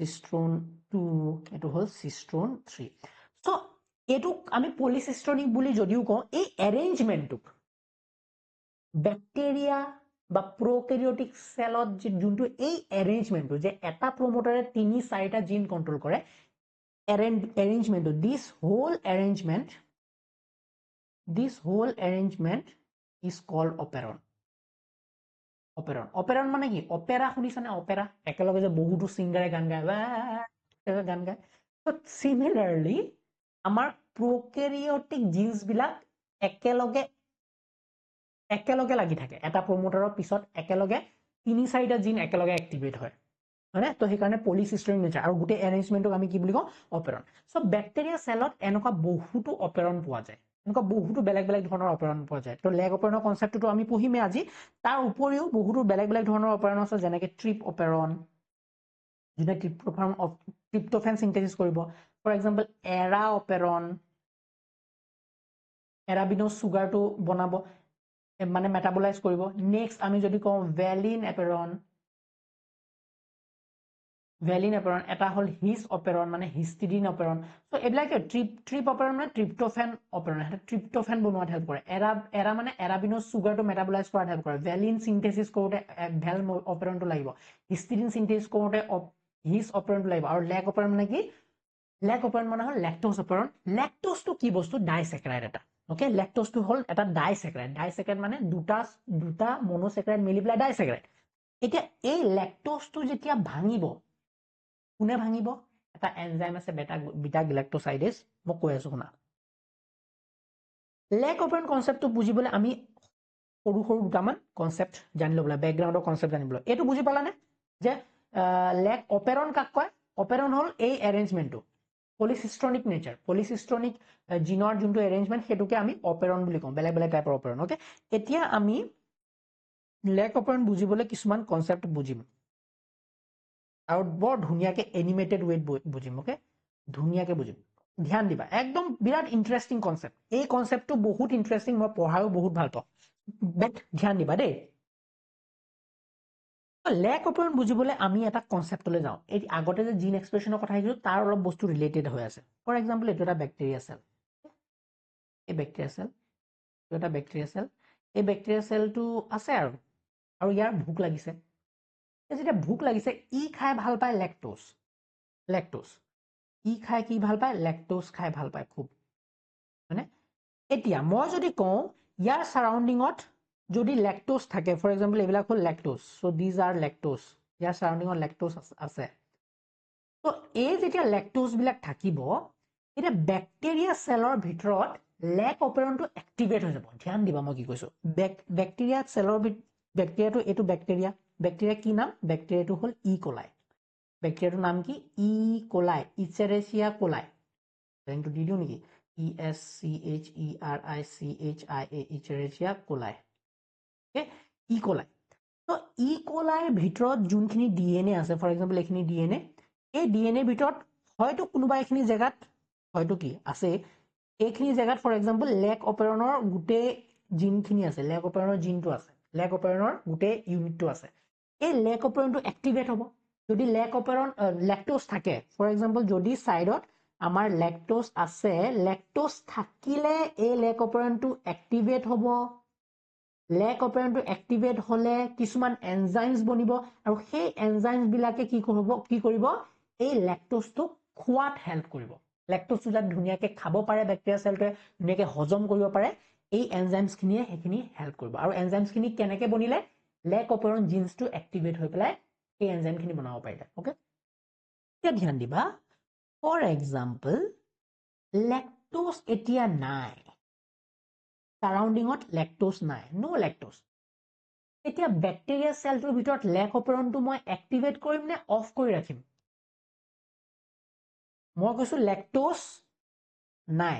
সিস্টোন 2 এটো হল সিস্টোন 3 সো এটো আমি পলিসিস্টোনিক বুলি যদিও কওঁ এই অ্যাৰেঞ্জমেন্টক ব্যাকটেৰিয়া বা প্ৰোক্যাৰিওটিক সেলত যোনটো এই অ্যাৰেঞ্জমেন্টটো যে এটা প্ৰমোটাৰে 3-4টা জিন কন্ট্ৰোল কৰে অ্যাৰেঞ্জমেন্টটো this whole arrangement is called operon অপেৰন মানে কি অপেৰা শুনিছানে অপেৰা একেলগে যে বহুতো সিঙ্গাৰে গান গায় so similarly আমাৰ প্ৰোক্যাৰিওটিক জিন্স বিলাক একেলগে একেলগে লাগি থাকে এটা প্ৰমোটাৰৰ পিছত একেলগে 3-4টা জিন একেলগে এক্টিভেট হয় হয়নে তো সেইকাৰণে পলিচিষ্টেমিক নেচাৰ আৰু গোটেই এৰেঞ্জমেণ্টক আমি কি বুলি কওঁ অপেৰন সো বেক্টেৰিয়া সেলত এনেকুৱা বহুতো অপেৰন পোৱা যায় এনেকুৱা বহুতো বেলেগ বেলেগ ধৰণৰ অপেৰন পোৱা যায় তো লেগ অপেৰণৰ কনসেপ্টটো আমি পঢ়িমে আজি তাৰ উপৰিও বহুতো বেলেগ বেলেগ ধৰণৰ অপেৰন আছে যেনেকৈ ট্ৰিপ অপেৰন যোনে ট্ৰিপ্টোফেন সিনথেসিস কৰিব ফৰ এক্সাম্পল এৰা অপেৰন এৰাবিনোজ সুগাৰটো বনাব মানে মেটাবলাইজ কৰিব নেক্সট আমি যদি কওঁ ভেলিন অপেৰন এটা হল হিস অপেৰন মানে হিস্টিডিন অপেৰন সো এবিলাকে ট্ৰিপ অপেৰন মানে ট্ৰিপ্টোফেন অপেৰন এটা ট্ৰিপ্টোফেন বনোৱাত হেল্প কৰে এৰা মানে এৰাবিনোজ সুগাৰটো মেটাবলাইজ কৰাত হেল্প কৰে ভেলিন সিনথেসিস কৰোতে ভেল অপেৰনটো লাগিব হিস্টিডিন সিনথেসিস কৰোতে হিস অপেৰনটো লাগিব আৰু লেগ অপেৰন মানে কি লেগ অপেৰন মানে হল ল্যাকটোজ অপেৰন ল্যাকটোজটো কি বস্তু ডাইস্যাকাৰাইড এটা ওকে ল্যাকটোজটো হল এটা ডাইস্যাকাৰাইড মানে দুটা মনোস্যাকাৰাইড মিলি পেলাই ডাইস্যাকাৰাইড এতিয়া এই ল্যাকটোজটো যেতিয়া ভাঙিব কোনে ভাঙিব এটা এনজাইম আছে বিটা গ্লাক্টোসাইডেজ মই কৈ আছো শুনা লেগ অপেৰন কনসেপ্টটো বুজিবলৈ আমি সৰু সৰু দুটামান কনসেপ্ট জানি ল'বলৈ ব্যাকগ্ৰাউণ্ডৰ কনসেপ্ট জানিবলৈ এইটো বুজি পালানে যে লেগ অপেৰন কাক কয় অপেৰন হল এই এৰেঞ্জমেণ্টটো পলিচিষ্ট্ৰনিক নেচাৰ পলিচিষ্ট্ৰনিক জিনৰ যোনটো এৰেঞ্জমেণ্ট সেইটোকে আমি অপেৰন বুলি কওঁ বেলেগ বেলেগ টাইপৰ অপেৰন ওকে এতিয়া আমি লেগ অপেৰন বুজিবলৈ কিছুমান কনসেপ্ট বুজিম আৰু বৰ ধুনীয়াকে এনিমেটেড ৱেত বুজিম ওকে ধুনীয়াকে বুজিম ধ্যান দিবা একদম বিৰাট ইন্টাৰেষ্টিং কনসেপ্ট এই কনসেপ্টটো বহুত ইন্টাৰেষ্টিং মই পঢ়াও বহুত ভাল পাওঁ বাট ধ্যান দিবা দেই লেগ অপেৰন বুজিবলৈ আমি এটা কনসেপ্টলৈ যাওঁ এই আগতে যে জিন এক্সপ্ৰেছনৰ কথা কৈছো তাৰ অলপ বস্তু ৰিলেটেড হৈ আছে ফৰ এক্সাম্পল এইটো এটা বেক্টেৰিয়া সেল এই বেক্টেৰিয়া সেল এইটো এটা বেক্টেৰিয়া সেল এই বেক্টেৰিয়া সেলটো আছে আৰু ইয়াৰ ভোক লাগিছে যেতিয়া ভোক লাগিছে ই খাই ভাল পায় ল্যাকটোজ ই খাই কি ভাল পায় ল্যাকটোজ খাই ভাল পায় খুব মানে এতিয়া মই যদি কওঁ ইয়াৰ সাৰাউন্ডিংত যদি ল্যাকটোজ থাকে ফৰ এক্সাম্পল এইবিলাক হল lactose so these are lactose ইয়াৰ সাৰাউন্ডিংত ল্যাকটোজ আছে তো এই যেতিয়া ল্যাকটোজ বিলাক থাকিব এটা ব্যাকটেৰিয়া সেলৰ ভিতৰত লেগ অপেৰনটো এক্টিভেট হৈ যাব ধ্যান দিবা মই কি কৈছো ব্যাকটেৰিয়া সেলৰ ব্যাকটেৰিয়াটো এইটো ব্যাকটেৰিয়া কি নাম ব্যাকটেৰিয়াটো হল ই কোলাই ব্যাকটেৰিয়াটোৰ নাম কি ই কোলাই ইচেৰেচিয়া কোলাই লাইনটো দি দিও নেকি ESCHERICHIA ইচেৰেচিয়া কোলাই ওকে ই কোলাই তো ই কোলাইৰ ভিতৰত যোনখিনি ডিএনএ আছে ফৰ এক্সাম্পল এইখিনি ডিএনএ এই ডিএনএ ভিতৰত হয়তো কোনোবা এখিনি জায়গাত হয়তো কি আছে এইখিনি জায়গাত ফৰ এক্সাম্পল লেগ অপেৰনৰ গোটেই জিনখিনি আছে লেগ অপেৰনৰ জিনটো আছে লেগ অপেৰনৰ গোটেই ইউনিটটো আছে এই লেগ অপেৰনটো এক্টিভেট হ'ব যদি লেগ অপেৰন ল্যাকটোজ থাকে ফৰ এক্সাম্পল যদি সাইডত আমাৰ ল্যাকটোজ আছে ল্যাকটোজ থাকিলে এই লেগ অপেৰনটো এক্টিভেট হ'ব লেগ অপেৰনটো এক্টিভেট হলে কিছুমান এনজাইমছ বনিব আৰু সেই এনজাইমছ বিলাকে কি কৰিব এই ল্যাকটোজটো খোৱাত হেল্প কৰিব ল্যাকটোজটো যাতে ধুনীয়াকে খাব পাৰে ব্যাকটেৰিয়া সেলটোৱে ধুনীয়াকে হজম কৰিব পাৰে এই এনজাইমছ খিনিয়ে সেইখিনি হেল্প কৰিব আৰু এনজাইমছ খিনি কেনেকে বনিলে লেগ অপেৰন জিনছটো এক্টিভেট হৈ পেলাই এই এনজাইম খিনি বনাব পাৰিলে ওকে এতিয়া ধ্যান দিবা ফৰ এক্সাম্পল ল্যাকটোজ এতিয়া নাই সাৰাউন্ডিংত ল্যাকটোজ নাই নো ল্যাকটোজ এতিয়া ব্যাকটেৰিয়া সেলটোৰ ভিতৰত লেগ অপেৰনটো মই এক্টিভেট কৰিম নে অফ কৰি ৰাখিম মই কৈছো ল্যাকটোজ নাই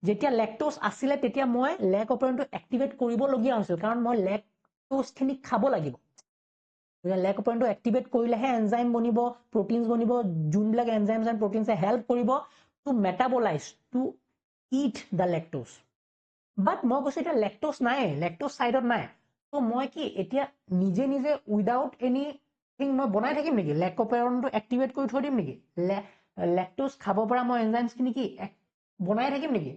যেতিয়া ল্যাকটোজ আছিল তেতিয়া মই লেগ অপেৰনটো এক্টিভেট কৰিবলগীয়া হৈছিল কাৰণ মই ল্যাকটোজ খিনি খাব লাগিব লেগ অপেৰনটো এক্টিভেট কৰিলেহে এনজাইম বনিব প্ৰটিনছ বনিব যোনবিলাক এনজাইমছ এণ্ড প্ৰটিনছে হেল্প কৰিব to metabolise to it the lactose but মই কৈছো এতিয়া ল্যাকটোজ নাই ল্যাকটোজ সাইডত নাই তো মই কি এতিয়া নিজে উইদাউট এনিথিং মই বনাই থাকিম নেকি লেগ অপেৰনটো এক্টিভেট কৰি থৈ দিম নেকি ল্যাকটোজ খাব পৰা মই এনজাইমছ খিনি কি বনাই থাকিম নেকি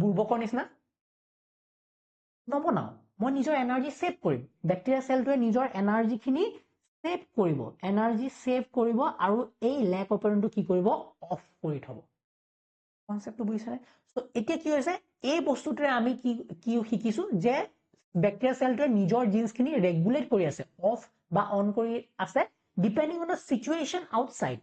বুৰ্বকৰ নিচিনা নবনাও মই নিজৰ এনাৰ্জি সেভ কৰিম ব্যাকটেৰিয়া সেলটোৱে নিজৰ এনাৰ্জিখিনি সেভ কৰিব আৰু এই লেগ অপেৰনটো কি কৰিব অফ কৰি থব কনসেপ্টটো বুজিছানে সো এতিয়া কি হৈছে এই বস্তুটোৰে আমি কি শিকিছো যে ব্যাকটেৰিয়া সেলটোৱে নিজৰ জিনছখিনি ৰেগুলেট কৰি আছে অফ বা অন কৰি আছে depending on the situation outside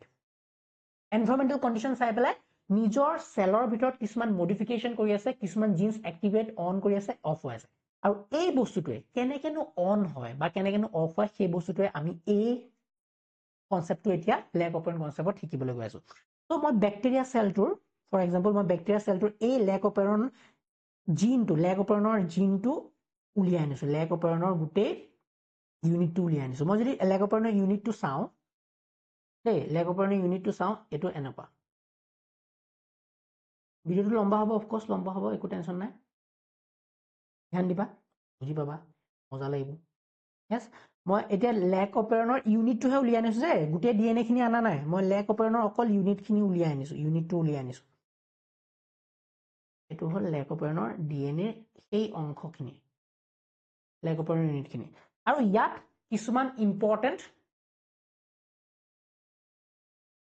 environmental condition চাই পেলাই নিজৰ সেলৰ ভিতৰত কিছুমান মডিফিকেশন কৰি আছে কিছুমান জিনছ এক্টিভেট অন কৰি আছে অফ হৈ আছে আৰু এই বস্তুটোৱে কেনেকেনো অন হয় বা কেনেকেনো অফ হয় সেই বস্তুটোৱে আমি এই কনসেপ্টটো এতিয়া লেগ অপাৰেণ্ট কনসেপ্টত শিকিবলৈ গৈ আছো তো মই ব্যাকটেৰিয়া সেলটোৰ ফৰ এক্সাম্পল মই ব্যাকটেৰিয়া সেলটোৰ এই লেগ অপাৰেণ্ট জিনটো লেগ অপাৰেণ্টৰ জিনটো উলিয়াই আনিছো লেগ অপাৰেণ্টৰ গোটেই ইউনিটটো উলিয়াই আনিছো মই যদি লেগ অপাৰেণ্টৰ ইউনিটটো চাওঁ দেই লেগ অপাৰেণ্টৰ ইউনিটটো চাওঁ এইটো এনেকুৱা ভিডিওটো লম্বা হ'ব অফকোৰ্স লম্বা হ'ব একো টেনশন নাই ধ্যান দিবা বুজি পাবা মজা লাগিব yes মই এতিয়া লেগ অপাৰেণ্টৰ ইউনিটটোহে উলিয়াই আনিছো যে গোটেই ডিএনএ খিনি আনা নাই মই লেগ অপাৰেণ্টৰ অকল ইউনিট খিনি উলিয়াই আনিছো ইউনিটটো উলিয়াই আনিছো এইটো হ'ল লেগ অপাৰেণ্টৰ ডিএনএ সেই অংশখিনি লেগ অপাৰেণ্টৰ ইউনিটখিনি আৰু ইয়াত কিছুমান ইম্পৰ্টেণ্ট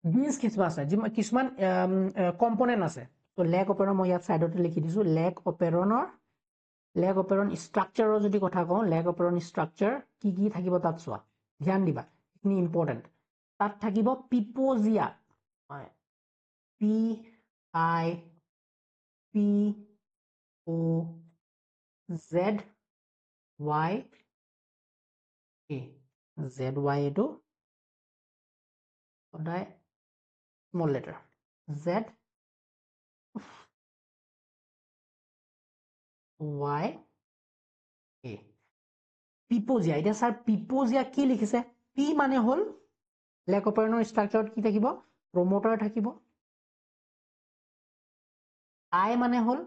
জিন্স কিছুমান আছে কিছুমান কম্পোনেন্ট আছে তো লেগ অপাৰেণ্টৰ মই ইয়াত সাইডতে লিখি দিছো লেগ অপাৰেণ্ট স্ট্ৰাকচাৰৰ যদি কথা কওঁ লেগ অপাৰেণ্ট স্ট্ৰাকচাৰ কি কি থাকিব তাত চোৱা ধ্যান দিবা এইখিনি ইম্পৰ্টেণ্ট তাত থাকিব পিপোজিয়া P I P O Z Y A Z Y এইটো সদায় small letter Z Y A পিপোজিয়া এতিয়া স্যাৰ পিপোজিয়া কি লিখিছে পি মানে হল লেগ অপাৰেণ্টৰ ষ্ট্ৰাকচাৰত কি থাকিব প্ৰমোটাৰ থাকিব আই মানে হল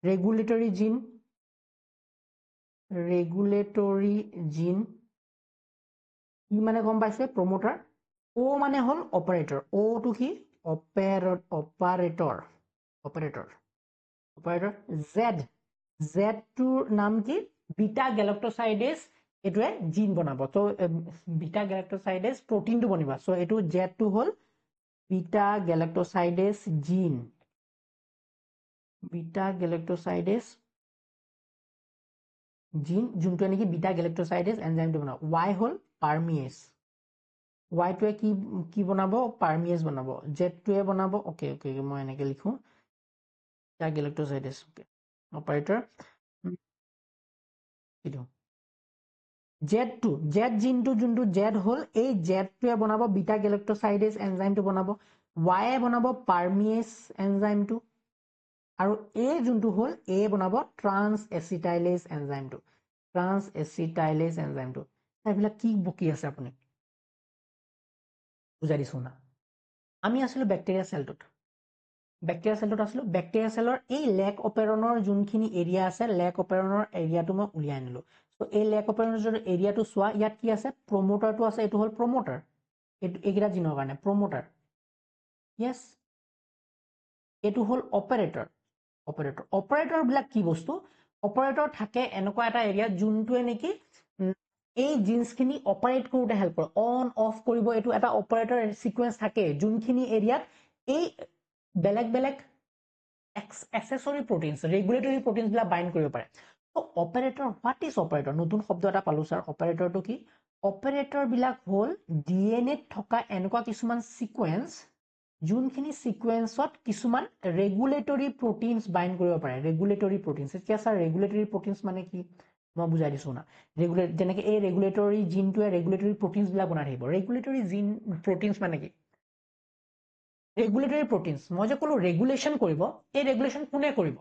ৰেগুলেটৰী জিন ই মানে গম পাইছে প্ৰমোটাৰ ও মানে হল অপাৰেটৰ ও টু কি অপাৰেটৰ জেড টোৰ নাম কি বিটা গেলাক্টোসাইডেজ এটোৱে জিন বনাব তো বিটা গেলাক্টোসাইডেজ প্ৰটিনটো বনিব সো এটো জেড টো হল বিটা গেলাক্টোসাইডেজ জিন যোনটো নেকি বিটা গেলাক্টোসাইডেজ এনজাইমটো বনাব y হল পাৰমিয়েজ y টোৱে কি বনাব পাৰমিয়েজ বনাব z টোৱে বনাব ওকে মই এনেকে লিখো বিটা গেলাক্টোসাইডেজ অপাৰেটৰ কিটো জেড জিনটো যোনটো জেড হল এই জেড টোৱে বনাব বিটা গেলাক্টোসাইডেজ এনজাইমটো বনাব y এ বনাব পাৰমিয়েজ এনজাইমটো আৰু এ যোনটো হল এ বনাব ট্ৰান্স এচিটাইলেজ এনজাইমটো এইবিলাক কি বকি আছে আপুনি বুজাই দিছো না আমি আসলে ব্যাকটেৰিয়া সেলটোত আসলে ব্যাকটেৰিয়া সেলৰ এই লেগ অপাৰেণ্টৰ যোনখিনি এৰিয়া আছে লেগ অপাৰেণ্টৰ এৰিয়াটো মই উলিয়াই আনিলো সো এই লেগ অপাৰেণ্টৰ এৰিয়াটো চোৱা ইয়াত কি আছে প্ৰমোটাৰটো আছে এটো হল প্ৰমোটাৰ এইকেইটা জিনৰ কাৰণে প্ৰমোটাৰ yes এটো হল অপাৰেটৰ বিলাক কি বস্তু অপাৰেটৰ থাকে এনেকুৱা এটা এৰিয়া যোনটোৱে নেকি এই জিন্সখিনি অপাৰেট কৰোতে হেল্প কৰে অন অফ কৰিব এটো এটা অপাৰেটৰ সিকোয়েন্স থাকে যোনখিনি এৰিয়াত এই বেলেগ accessory proteins regulatory proteins বিলাক বাইন্ড কৰিব পাৰে তো অপাৰেটৰ হোৱাট ইজ অপাৰেটৰ নতুন শব্দ এটা পালো স্যাৰ অপাৰেটৰটো কি অপাৰেটৰ বিলাক হল ডিএনএ থকা এনেকুৱা কিছুমান সিকোয়েন্স যোনখিনি সিকোয়েন্সত কিছুমান ৰেগুলেটৰী প্ৰটিনছ বাইন্ড কৰিব পাৰে ৰেগুলেটৰী প্ৰটিনছ এতিয়া স্যাৰ ৰেগুলেটৰী প্ৰটিনছ মানে কি মই বুজাই দিছো না যেনেকৈ এই ৰেগুলেটৰী জিনটোৱে ৰেগুলেটৰী প্ৰটিনছ বিলাক বনাই থাকিব ৰেগুলেটৰী জিন প্ৰটিনছ মানে কি ৰেগুলেটৰী প্ৰটিনছ মই যে ক'লো ৰেগুলেশ্যন কৰিব এই ৰেগুলেশ্যন কোনে কৰিব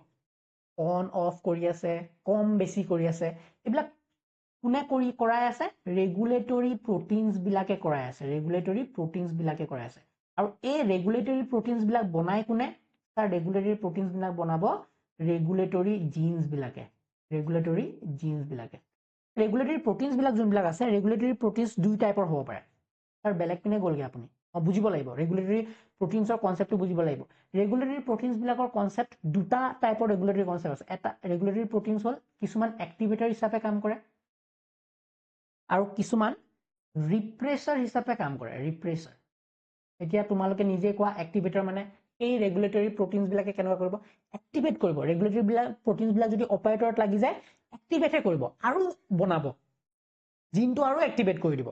অন অফ কৰি আছে কম বেছি কৰি আছে এইবিলাক কোনে কৰাই আছে ৰেগুলেটৰী প্ৰটিনছ বিলাকে কৰাই আছে আৰু এই ৰেগুলেটৰী প্ৰটিনছ বিলাক বনাই কোনে তাৰ ৰেগুলেটৰী প্ৰটিনছ বিলাক বনাব ৰেগুলেটৰী জিনছ বিলাকে ৰেগুলেটৰী প্ৰটিনছ বিলাক যোনবিলাক আছে ৰেগুলেটৰী প্ৰটিনছ দুই টাইপৰ হ'ব পাৰে তাৰ বেলেগ পিনে গ'লগে আপুনি বুজিব লাগিব ৰেগুলেটৰী প্ৰটিনছৰ কনসেপ্টটো বুজিব লাগিব ৰেগুলেটৰী প্ৰটিনছ বিলাকৰ কনসেপ্ট দুটা টাইপৰ ৰেগুলেটৰী কনসেপ্ট আছে এটা ৰেগুলেটৰী প্ৰটিনছ হল কিছুমান এক্টিভেটৰ হিচাপে কাম কৰে আৰু কিছুমান ৰিপ্ৰেছৰ হিচাপে কাম কৰে এতিয়া তোমালোকে নিজে কোৱা এক্টিভেটৰ মানে এই ৰেগুলেটৰী প্ৰটিনছ বিলাকে কেনেকুৱা কৰিব এক্টিভেট কৰিব ৰেগুলেটৰী প্ৰটিনছ বিলাক যদি অপাৰেটৰত লাগি যায় এক্টিভেটে কৰিব আৰু বনাব জিনটো আৰু এক্টিভেট কৰি দিব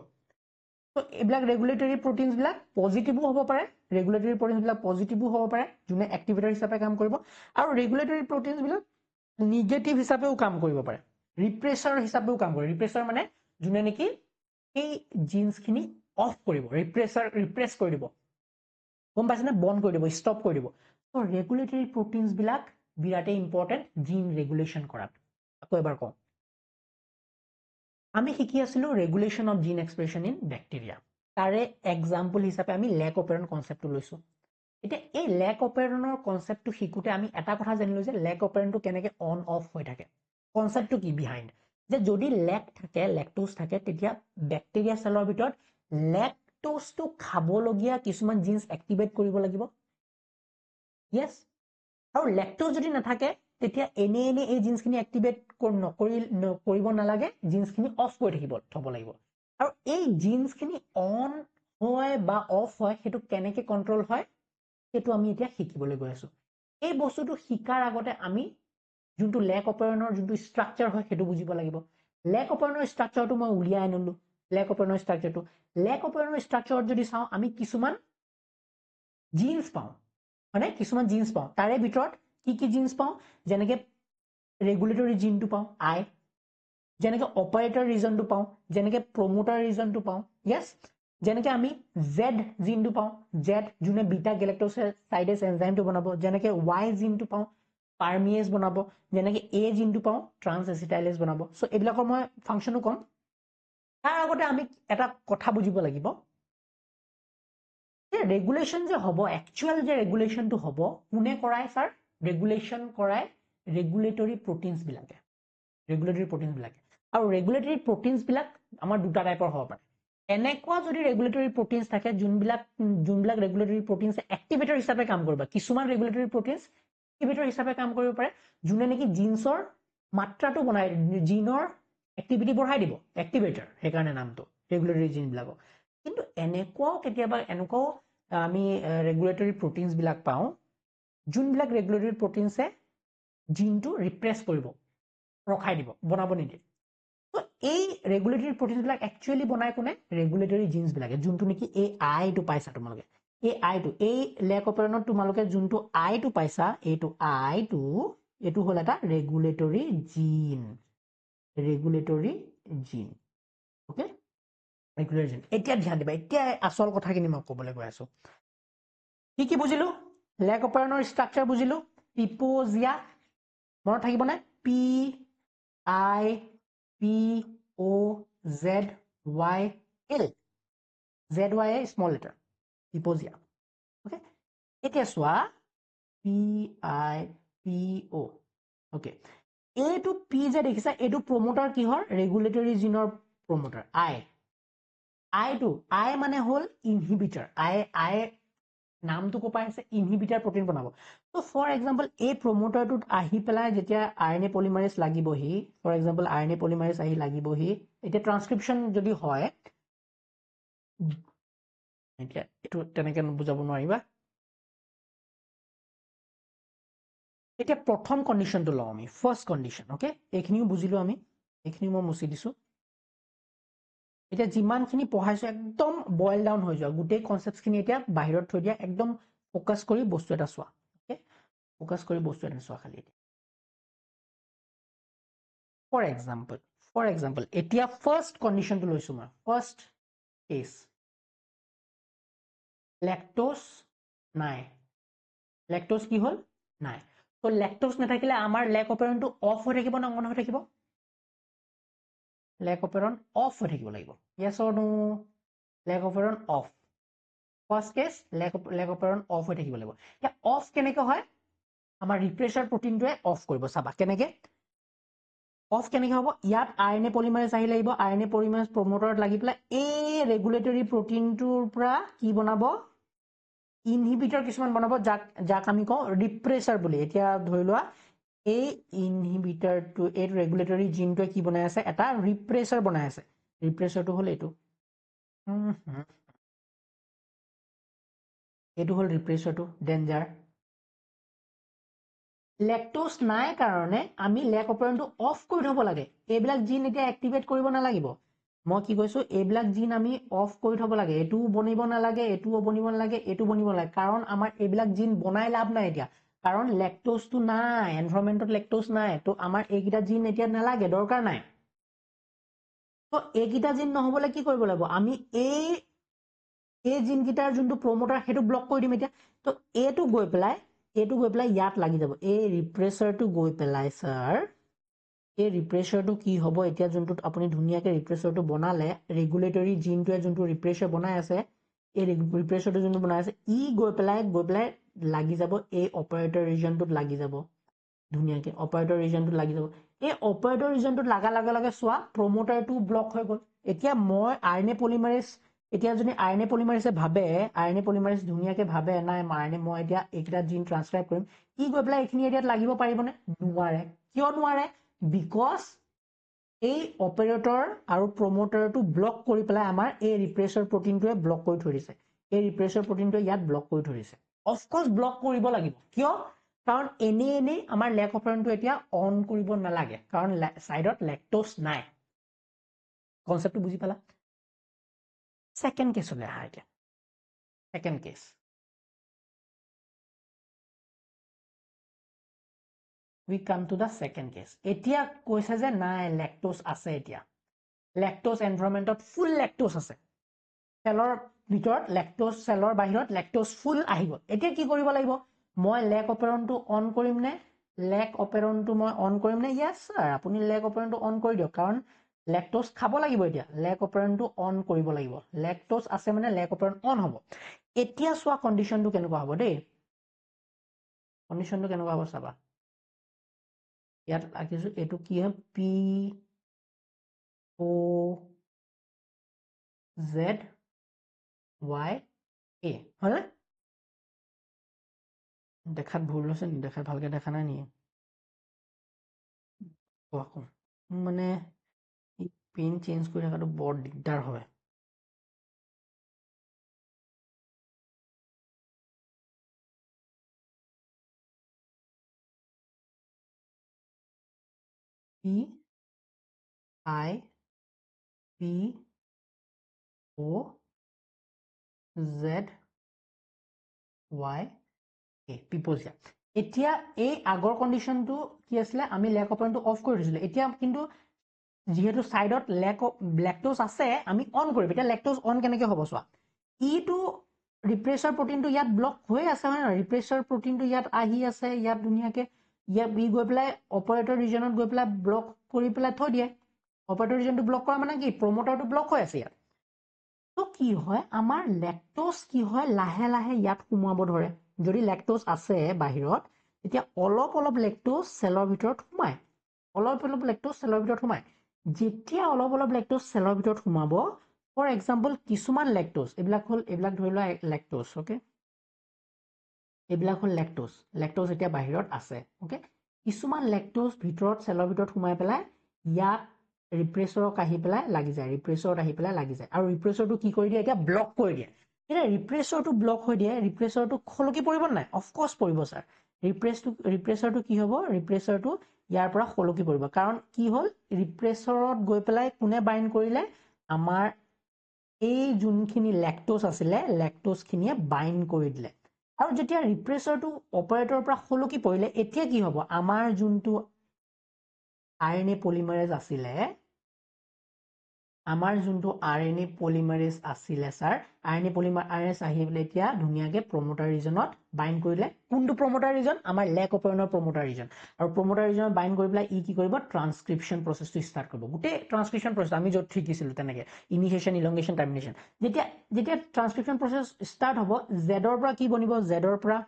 তো এইবিলাক ৰেগুলেটৰী প্ৰটিনছ বিলাক পজিটিভো হ'ব পাৰে, ৰেগুলেটৰী প্ৰটিনছ বিলাক পজিটিভো হ'ব পাৰে যোনে এক্টিভেটৰ হিচাপে কাম কৰিব, আৰু ৰেগুলেটৰী প্ৰটিনছ বিলাক নিগেটিভ হিচাপেও কাম কৰিব পাৰে, ৰিপ্ৰেছাৰ হিচাপেও কাম কৰে। ৰিপ্ৰেছাৰ মানে যোনে নেকি এই জিন্সখিনি অফ কৰিব, ৰিপ্ৰেছ কৰি দিব, গম পাইছেনে, বন্ধ কৰি দিব, ষ্টপ কৰি দিব। তো ৰেগুলেটৰী প্ৰটিনছ বিলাক বিৰাটেই ইম্পৰ্টেণ্ট জিন ৰেগুলেশ্যন কৰাত। আকৌ এবাৰ কওঁ, আমি শিকি আছিলো regulation of gene expression in bacteria. তাৰে এক্সাম্পল হিচাপে আমি লেক অপেৰন কনচেপ্টটো লৈছো। এতিয়া এই লেক অপেৰণৰ কনচেপ্টটো শিকোতে আমি এটা কথা জানিলো যে লেক অপেৰণটো কেনেকে অন অফ হৈ থাকে। কনচেপ্টটো কি বিহাইণ্ড, যে যদি লেক থাকে, লেকটোজ থাকে, তেতিয়া বেক্টেৰিয়া চেলৰ ভিতৰত লেকটোজটো খাবলগীয়া কিছুমান জিন্স এক্টিভেট কৰিব লাগিব। ইয়েছ, আৰু লেকটোজ যদি নাথাকে তেতিয়া এনে এই জিন্সখিনি এক্টিভেট কৰিব নালাগে, জিন্সখিনি অফ কৰি থব লাগিব। আৰু এই জিন্সখিনি অন হয় বা অফ হয় সেইটো কেনেকে কন্ট্ৰল হয় সেইটো আমি এতিয়া শিকিবলৈ গৈ আছো। এই বস্তুটো শিকাৰ আগতে আমি যোনটো লেক অপেৰণৰ যোনটো ষ্ট্ৰাকচাৰ হয় সেইটো বুজিব লাগিব। লেক অপেৰণৰ ষ্ট্ৰাকচাৰটো মই উলিয়াই আনিলো। লেক অপেৰণৰ ষ্ট্ৰাকচাৰত যদি চাওঁ আমি কিছুমান জিন্স পাওঁ, মানে কিছুমান জিন্স পাওঁ। তাৰে ভিতৰত কি জিন্স পাওঁ, যেনেকে ৰেগুলেটৰী জিনটো পাওঁ আই, যেনেকে অপাৰেটৰ ৰিজনটো পাওঁ, যেনেকে প্ৰমোটাৰ ৰিজনটো পাওঁ, ইয়েছ, যেনেকে আমি জেড জিনটো পাওঁ, জেড যোনে বিটা গেলেক্টোচাইডেজ এনজাইমটো বনাব, যেনেকে ৱাই জিনটো পাওঁ পাৰমিয়েজ বনাব, যেনেকে এ জিনটো পাওঁ ট্ৰান্স এচিটাইলেজ বনাব। সো এইবিলাকৰ মই ফাংচনো কম। তাৰ আগতে আমি এটা কথা বুজিব লাগিব যে ৰেগুলেশ্যন যে হ'ব, একচুৱেল যে ৰেগুলেশ্যনটো হ'ব কোনে কৰায় ছাৰ, ৰেগুলেশ্যন কৰায় ৰেগুলেটৰী প্ৰটিনছ বিলাকে, আৰু ৰেগুলেটৰী প্ৰটিনছ বিলাক আমাৰ দুটা টাইপৰ হ'ব পাৰে। এনেকুৱা যদি ৰেগুলেটৰী প্ৰটিনছ থাকে যোনবিলাক ৰেগুলেটৰী প্ৰটিনছ এক্টিভেটৰ হিচাপে কাম কৰিব, কিছুমান ৰেগুলেটৰী প্ৰটিনছ এক্টিভেটৰ হিচাপে কাম কৰিব পাৰে যোনে নেকি জিন্সৰ মাত্ৰাটো বনাই, জিনৰ এক্টিভিটি বঢ়াই দিব, এক্টিভেটৰ, সেইকাৰণে নামটো ৰেগুলেটৰী জিন বিলাকক। কিন্তু এনেকুৱাও আমি ৰেগুলেটৰী প্ৰটিনছ বিলাক পাওঁ যোনবিলাক ৰেগুলেটৰী প্ৰটিনছে জিনটো ৰিপ্ৰেছ কৰিব, ৰখাই দিব, বনাব নিদিয়ে। তো এই ৰেগুলেটৰী প্ৰটিনছ বিলাক একচুৱেলি বনাই কোনে, ৰেগুলেটৰী জিন্স বিলাকে, যোনটো নেকি এই আইটো পাইছা তোমালোকে, এই আইটো, এই লেক অপেৰণত তোমালোকে যোনটো আইটো পাইছা, এইটো এইটো হ'ল এটা ৰেগুলেটৰী জিন, ওকে, ৰেগুলেটৰী জিন। এতিয়া ধ্যান দিবা, এতিয়া আচল কথাখিনি মই ক'বলৈ গৈ আছো। কি বুজিলো, লেক অপেৰণৰ ষ্ট্ৰাকচাৰ বুজিলো, পিপোজিয়া মনত থাকিবনে, PIPOZYL, ZY স্মল লেটাৰ, পিপোজিয়া, ওকে। এতিয়া চোৱা PIPO, ওকে, এইটো পি যে দেখিছা এইটো প্ৰমোটাৰ কিহৰ, ৰেগুলেটৰী জিনৰ প্ৰমোটাৰ আই মানে হ'ল ইনহিবিটাৰ, আই নামটো ক'ৰ পৰা আহিছে, ইনহিবিটাৰ প্ৰটিন বনাব। তো ফৰ এক্সাম্পল এই প্ৰমোটাৰটোত আহি পেলাই যেতিয়া RNA পলিমাৰেজ লাগিবহি, ফৰ এক্সাম্পল RNA পলিমাৰেজ আহি লাগিবহি, এতিয়া ট্ৰান্সক্ৰিপশ্যন যদি হয়, এতিয়া এইটো তেনেকে বুজাব নোৱাৰিবা। এতিয়া প্ৰথম কণ্ডিশ্যনটো লওঁ আমি, ফাৰ্ষ্ট কণ্ডিশ্যন, ওকে, এইখিনিও বুজিলো আমি, এইখিনি মই মুচি দিছো। এতিয়া যিমানখিনি পঢ়াইছো একদম বইল ডাউন হৈ যোৱা, গোটেই কনচেপ্টখিনি এতিয়া বাহিৰত থৈ দিয়া, একদম ফ'কাছ কৰি বস্তু এটা চোৱা, ওকে, ফ'কাছ কৰি বস্তু এটা চোৱা খালি। ফৰ এক্সাম্পল এতিয়া ফাৰ্ষ্ট কণ্ডিশ্যনটো লৈছো মই, ফাৰ্ষ্ট কেছ, লেক্টোজ নাই, লেক্টোজ কি হ'ল, নাই। তো লেক্টোজ নাথাকিলে আমাৰ লেক অপেৰণটো অফ হৈ থাকিব নে অন হৈ থাকিব, লেক অপেৰণ অফ হৈ থাকিব লাগিব, yes or no, lac operon off, first case lac operon off হৈ থাকিব লাগিব। এতিয়া অফ কেনেকে হয়, আমাৰ ৰিপ্ৰেছাৰ প্ৰটিনটোৱে অফ কৰিব, চাবা কেনেকে অফ কেনেকে হ'ব, ইয়াত RNA পলিমাৰেজ আহি লাগিব, RNA পলিমাৰেজ প্ৰমোটাৰত লাগি পেলাই এই ৰেগুলেটৰী প্ৰটিনটোৰ পৰা কি বনাব, ইনহিবিটৰ কিছুমান বনাব, যাক আমি কওঁ ৰিপ্ৰেছাৰ বুলি। এতিয়া ধৰি লোৱা এই ইনহিবিটৰটো, এই ৰেগুলেটৰী জিনটোৱে কি বনাই আছে, এটা ৰিপ্ৰেছাৰ বনাই আছে, ৰিপ্ৰেছাৰটো হ'ল এইটো, এইটো হ'ল ৰিপ্ৰেছাৰটো, ডেঞ্জাৰ। লেক্টোজ নাই কাৰণে আমি লেক অপেৰণটো অফ কৰি থব লাগে, এইবিলাক জিন এতিয়া এক্টিভেট কৰিব নালাগিব। মই কি কৈছো এইবিলাক জিন আমি অফ কৰি থব লাগে এটুও বনিব নালাগে এটুও বনিব নালাগে এটু বনিব নালাগে কাৰণ আমাৰ এইবিলাক জিন বনাই লাভ নাই এতিয়া কাৰণ লেক্টোজটো নাই এনভাইৰনমেন্টত লেক্টোজ নাই তো আমাৰ এইকেইটা জিন এতিয়া নালাগে দৰকাৰ নাই তো এইকেইটা জিন নহবলে কি কৰিব লাগিব আমি এই জিন কেইটাৰ যোনটো প্ৰমোটাৰ সেইটো ব্লক কৰি দিম এতিয়া তো এইটো গৈ পেলাই ইয়াত লাগি যাব এই ৰিপ্ৰেছাৰটো গৈ পেলাই স্যাৰ এই ৰিপ্ৰেছাৰটো কি হ'ব এতিয়া যোনটো আপুনি ধুনীয়াকে ৰিপ্ৰেছাৰটো বনালে ৰেগুলেটৰী জিনটোৱে যোনটো ৰিপ্ৰেছাৰ বনাই আছে এই ৰিপ্ৰেছাৰটো যোনটো বনাই আছে ই গৈ পেলাই লাগি যাব এই অপাৰেটৰ ৰিজনটোত লাগি যাব ধুনীয়াকে অপাৰেটৰ ৰিজনটোত লাগি যাব এই অপাৰেটৰ ৰিজনটোত লাগা লগে চোৱা প্ৰমোটাৰটো ব্লক হৈ গ'ল এতিয়া মই আৰএনএ পলিমাৰেজ এতিয়া যদি আৰএনএ পলিমাৰেজে ভাবে আৰএনএ পলিমাৰেজ ধুনীয়াকে ভাবে নাই আৰএনএ মই এতিয়া এইকেইটা জিন ট্ৰান্সক্ৰাইব কৰিম ই গৈ পেলাই এইখিনি এৰিয়াত লাগিব পাৰিবনে নোৱাৰে কিয় নোৱাৰে বিকজ এই অপাৰেটৰ আৰু প্ৰমোটাৰটো ব্লক কৰি পেলাই আমাৰ এই ৰিপ্ৰেছাৰ প্ৰটিনটোৱে ব্লক কৰি থৈ দিছে এই ৰিপ্ৰেছাৰ প্ৰটিনটোৱে ইয়াত ব্লক কৰি থৈ দিছে অফকোৰ্স ব্লক কৰিব লাগিব কিয় কাৰণ এনে আমাৰ লেক অপাৰেটৰটো এতিয়া অন কৰিব নালাগে কাৰণ সাইডত লেক্টোজ নাই কনসেপ্টটো বুজি পালা সেকেন্ড কেছলৈ আহা এতিয়া second case we come to the second case এতিয়া কৈছে যে নাই লেক্টোজ আছে এতিয়া লেক্টোজ এনভাইৰনমেন্টত ফুল লেক্টোজ আছে সেলৰ ভিতৰত লেক্টোজ সেলৰ বাহিৰত লেক্টোজ ফুল আহিব এতিয়া কি কৰিব লাগিব মই লেক অপাৰেটৰটো অন কৰিম নে লেক অপাৰেটৰটো মই অন কৰিম নে ইয়েস স্যাৰ আপুনি লেক অপাৰেটৰটো অন কৰি দিয়ক কাৰণ লেক্টোজ খাব লাগিব এতিয়া লেক অপাৰেটৰটো অন কৰিব লাগিব লেক্টোজ আছে মানে লেক অপাৰেটৰ অন হ'ব এতিয়া সোৱা কন্ডিশনটো কেনেকুৱা হ'ব দেই কন্ডিশনটো কেনেকুৱা হ'ব চাবা ইয়াত ৰাখিছো এটো কি হয় P O Z Y A হলে দেখাত ভুল হৈছে নি দেখাত ভালকে দেখা নাই নি মানে পেন চেঞ্জ কৰি থকাটো বৰ দিগদাৰ হয় P I P O Z Y A পিপোজিয়া এতিয়া এই আগৰ কন্ডিশনটো কি আছিলে আমি লেক অপাৰেটৰটো অফ কৰি দিছিলো এতিয়া কিন্তু যেহেতু সাইডত লেক্টোজ আছে আমি অন কৰিম এতিয়া লেক্টোজ অন কেনেকে হ'ব চোৱা ইটো ৰিপ্ৰেছাৰ প্ৰটিনটো ইয়াত ব্লক হৈ আছে হয় নহয় ৰিপ্ৰেছাৰ প্ৰটিনটো ইয়াত আহি আছে ইয়াত ধুনীয়াকে ইয়াত বি গৈ পেলাই অপাৰেটৰ ৰিজনত গৈ পেলাই ব্লক কৰি পেলাই থৈ দিয়ে অপাৰেটৰ ৰিজনটো ব্লক কৰা মানে কি প্ৰমোটাৰটো ব্লক হৈ আছে ইয়াত তো কি হয় আমাৰ লেক্টোজ কি হয় লাহে লাহে ইয়াত সোমাব ধৰে যদি লেক্টোজ আছে বাহিৰত তেতিয়া অলপ লেক্টোজ সেলৰ ভিতৰত সোমায় অলপ লেক্টোজ সেলৰ ভিতৰত সোমায় যেতিয়া অলপ লেক্টোজ সেলৰ ভিতৰত সোমাব ফৰ এক্সাম্পল কিছুমান লেক্টোজ এইবিলাক ধৰি লোৱা লেক্টোজ ওকে এইবিলাক হল লেক্টোজ এতিয়া বাহিৰত আছে ওকে কিছুমান লেক্টোজ ভিতৰত সেলৰ ভিতৰত সোমাই পেলাই ইয়াত ৰিপ্ৰেছৰক আহি পেলাই লাগি যায় ৰিপ্ৰেছৰত আহি পেলাই লাগি যায় আৰু ৰিপ্ৰেছৰটো কি কৰি দিয়ে এতিয়া ব্লক কৰি দিয়ে এতিয়া ৰিপ্ৰেছৰটো ব্লক হৈ দিয়ে ৰিপ্ৰেছৰটো খলকি পৰিব নাই অফকোৰ্স পৰিব স্যাৰ ৰিপ্ৰেছৰটো কি হ'ব ৰিপ্ৰেছৰটো ইয়াৰ পৰা খলকি পৰিব কাৰণ কি হ'ল ৰিপ্ৰেছৰত গৈ পেলাই কোনে বাইন্ড কৰিলে আমাৰ এই যোনখিনি লেক্টোজ আছিলে লেক্টোজ খিনিয়ে বাইন্ড কৰি দিলে আৰু যেতিয়া ৰিপ্ৰেছৰটো অপাৰেটৰৰ পৰা খলকি পৰিলে এতিয়া কি হ'ব আমাৰ যোনটো আৰএনএ পলিমাৰেজ আছিলে আমাৰ যোনটো আৰএনএ পলিমাৰেজ আছিলে স্যাৰ আৰএনএ পলিমাৰেজ আহি পেলাই এতিয়া ধুনীয়াকে প্ৰমোটাৰ ৰিজনত বাইন্ড কৰিলে কোনটো প্ৰমোটাৰ ৰিজন আমাৰ লেক অপাৰেটৰৰ প্ৰমোটাৰ ৰিজন আৰু প্ৰমোটাৰ ৰিজনত বাইন্ড কৰি পেলাই ই কি কৰিব ট্ৰান্সক্ৰিপশ্যন প্ৰসেসটো স্টাৰ্ট কৰিব গোটেই ট্ৰান্সক্ৰিপশ্যন প্ৰসেস আমি য'ত শিকিছিলো তেনেকে ইনিশিয়েশন ইলংগেশন টাৰ্মিনেশন যেতিয়া ট্ৰান্সক্ৰিপশ্যন প্ৰসেস স্টাৰ্ট হ'ব জেডৰ পৰা কি বনিব জেডৰ পৰা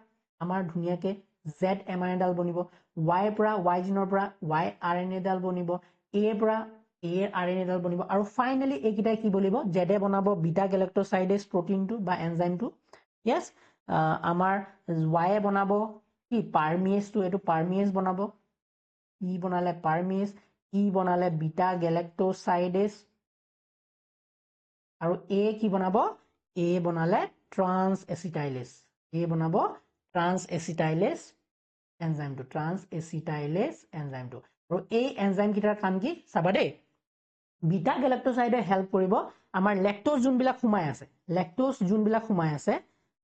আমাৰ ধুনীয়াকে জেড এমআৰএনএ ডাল বনিব ওয়াইৰ পৰা ওয়াই জিনৰ পৰা ওয়াই আৰএনএ ডাল বনিব এৰ পৰা এৰ আৰএনএ ডাল বনিব আৰু ফাইনালি এইকেইটাই কি বনিব জেডে বনাব বিটা গেলেক্টোসাইডেজ প্ৰটিনটো বা এনজাইমটো ইয়েস আমাৰ ওয়াইয়ে বনাব কি পাৰমিয়েজটো এইটো পাৰমিয়েজ বনাব ই বনালে পাৰমিয়েজ ই বনালে বিটা গেলেক্টোসাইডেজ আৰু এ কি বনাব এ বনালে ট্ৰান্স এচিটাইলেজ এ বনাব ট্ৰান্স এচিটাইলেজ এনজাইমটো ট্ৰান্স এচিটাইলেজ এনজাইমটো আৰু এই এনজাইম কিটাৰ কাম কি চাবা দেই বিটা গেলাক্টোসাইডে হেল্প কৰিব আমাৰ লেক্টোজ যোনবিলাক সোমাই আছে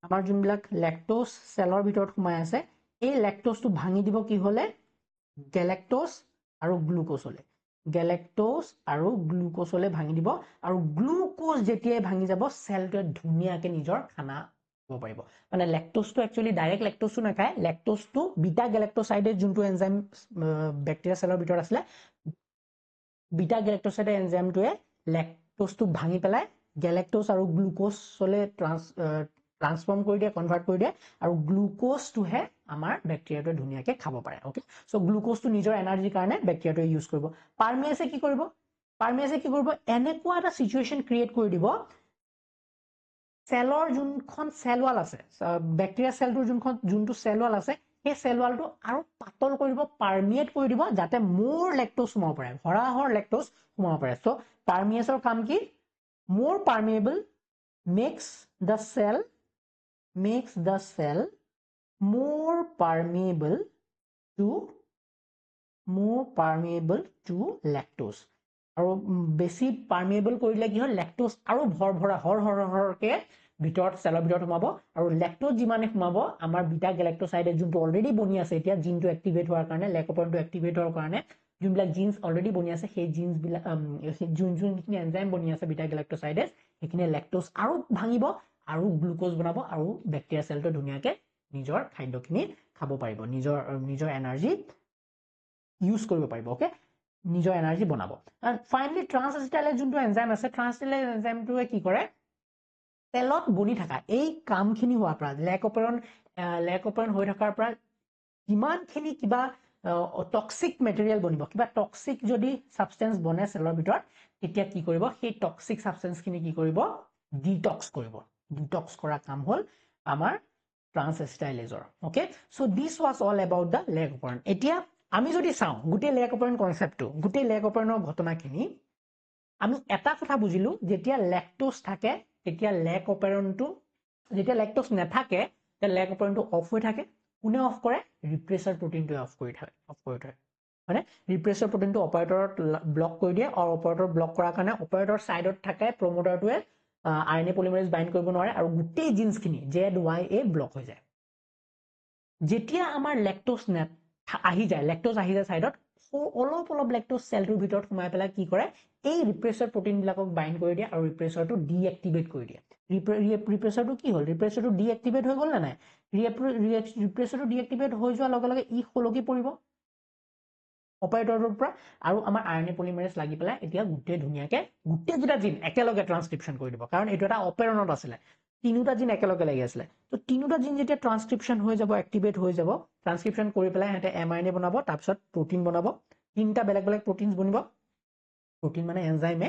আমাৰ যোনবিলাক লেক্টোজ সেলৰ ভিতৰত সোমাই আছে এই লেক্টোজটো ভাঙি দিব কি হলে গেলেক্টোজ আৰু গ্লুকোজলে ভাঙি দিব আৰু গ্লুকোজ যেতিয়াই ভাঙি যাব সেলটোৱে ধুনীয়াকে নিজৰ খানা হ'ব পাৰিব মানে লেক্টোজটো একচুয়ালি ডাইৰেক্ট লেক্টোজটো নাখায় লেক্টোজটো বিটা গেলাক্টোসাইডে যোনটো এনজাইম ব্যাকটেৰিয়া সেলৰ ভিতৰত আছে বিটা গেলাক্টোসাইড এনজাইমটোৱে লেক্টোজটো ভাঙি পেলাই গেলেক্টোজ আৰু গ্লুকোজলে ট্ৰান্সফৰ্ম কৰি দিয়ে কনভাৰ্ট কৰি দিয়ে আৰু গ্লুকোজটোহে আমাৰ ব্যাকটেৰিয়াটোৱে ধুনীয়াকে খাব পাৰে ওকে সো গ্লুকোজটো নিজৰ এনাৰ্জিৰ কাৰণে ব্যাকটেৰিয়াটোৱে ইউজ কৰিব পাৰমিয়াছে কি কৰিব এনেকুৱা এটা সিচুৱেচন ক্ৰিয়েট কৰি দিব সেলৰ যোনখন সেল ওয়াল আছে ব্যাকটেৰিয়া সেলটোৰ যোনটো সেল ওয়াল আছে সেই সেল ওয়ালটো আৰু পাতল কৰিব পাৰমিয়েট কৰি দিব যাতে মোৰ লেক্টোজ সোমাব পাৰে হৰাহৰ লেক্টোজ সোমাব পাৰে সো পাৰমিয়াছৰ কাম কি more permeable makes the cell more permeable to lactose আৰু বেছি পাৰমিয়েবল কৰিলে কি হয় লেক্টোজ আৰু হৰহৰকে ভিতৰত সেলৰ ভিতৰত সোমাব আৰু লেক্টোজ যিমানে সোমাব আমাৰ বিটা গেলাক্টোসাইডে যোনটো অলৰেডি বনি আছে এতিয়া জিনটো এক্টিভেট হোৱাৰ কাৰণে লেকোপনটো এক্টিভেট হোৱাৰ কাৰণে যোনবিলাক জিন্স অলৰেডি বনি আছে সেই জিন্স বিলাক যোনখিনি এনজাইম বনি আছে বিটা গেলাক্টোসাইডে সেইখিনি লেক্টোজ আৰু ভাঙিব আৰু গ্লুকোজ বনাব আৰু ব্যাকটেৰিয়া সেলটো ধুনীয়াকে নিজৰ খাদ্যখিনি খাব পাৰিব নিজৰ এনাৰ্জি ইউজ কৰিব পাৰিব ওকে নিজৰ এনাৰ্জি বনাব আৰু ফাইনালি ট্ৰান্সএচিটাইলেজ যোনটো এনজাইম আছে ট্ৰান্সএচিটাইলেজ এনজাইমটোৱে কি কৰে সেলত বনি থকা এই কামখিনি হোৱাৰ পৰা লেকোপন হৈ থকাৰ পৰা কিমানখিনি কিবা টক্সিক মেটেৰিয়েল বনিব কিবা টক্সিক যদি সাবস্টেন্স বনে সেলৰ ভিতৰত তেতিয়া কি কৰিব সেই টক্সিক সাবস্টেন্সখিনি কি কৰিব ডিটক্স কৰা কাম হল আমাৰ ট্ৰান্সএচিটাইলেজৰ okay so this was all about the lac operon এতিয়া আমি যদি চাও গুটে লেকোপন কনসেপ্টটো গুটে লেকোপনৰ ঘটনাখিনি আমি এটা কথা বুজিলো যেতিয়া লেক্টোজ থাকে তেতিয়া লেকোপনটো যেতিয়া লেক্টোজ নাথাকে তে লেকোপনটো অফ হৈ থাকে কোনে অফ কৰে ৰিপ্ৰেছৰ প্ৰটিনটো অফ কৰি থাকে মানে ৰিপ্ৰেছৰ প্ৰটিনটো অপাৰেটৰত ব্লক কৰি দিয়ে আৰু অপাৰেটৰ ব্লক কৰাৰ কাৰণে অপাৰেটৰ সাইডত থাকে প্ৰমোটাৰটোৱে আৰএনএ পলিমাৰেজ বাইন্ড কৰিব নোৱাৰে আৰু গুটেই জিন্সখিনি ZYA ব্লক হৈ যায় যেতিয়া আমাৰ লেক্টোজ আহি যায় সাইডত অলপ লেক্টোজ সেলটোৰ ভিতৰত সোমাই পেলাই কি কৰে এই ৰিপ্ৰেছৰ প্ৰটিন বিলাকক বাইন্ড কৰি দিয়ে আৰু ৰিপ্ৰেছৰটো ডিএক্টিভেট কৰি দিয়ে ৰিপ্ৰেছৰটো কি হল ৰিপ্ৰেছৰটো ডিএক্টিভেট হৈ গল না নাই ৰিপ্ৰেছৰটো ডিএক্টিভেট হৈ যোৱাৰ লগে লগে ই খলকি পৰিব অপাৰেটৰৰ পৰা আৰু আমাৰ আৰএনএ পলিমাৰেজ লাগি পেলাই এতিয়া গুটে ধুনীয়াকে গুটে যেটা জিন একেলগে ট্ৰান্সক্ৰিপশন কৰি দিব কাৰণ এটো এটা অপাৰেৰণত আছিল তিনিটা জিন একেলগে লাগি আছিল তো তিনিটা জিন যেতিয়া ট্ৰান্সক্ৰিপশন হৈ যাব এক্টিভেট হৈ যাব ট্ৰান্সক্ৰিপশন কৰি পেলাই হেতে এমআৰএনএ বনাব তাৰ পিছত প্ৰটিন বনাব তিনটা বেলেগ প্ৰটিনছ বনিব প্ৰটিন মানে এনজাইমে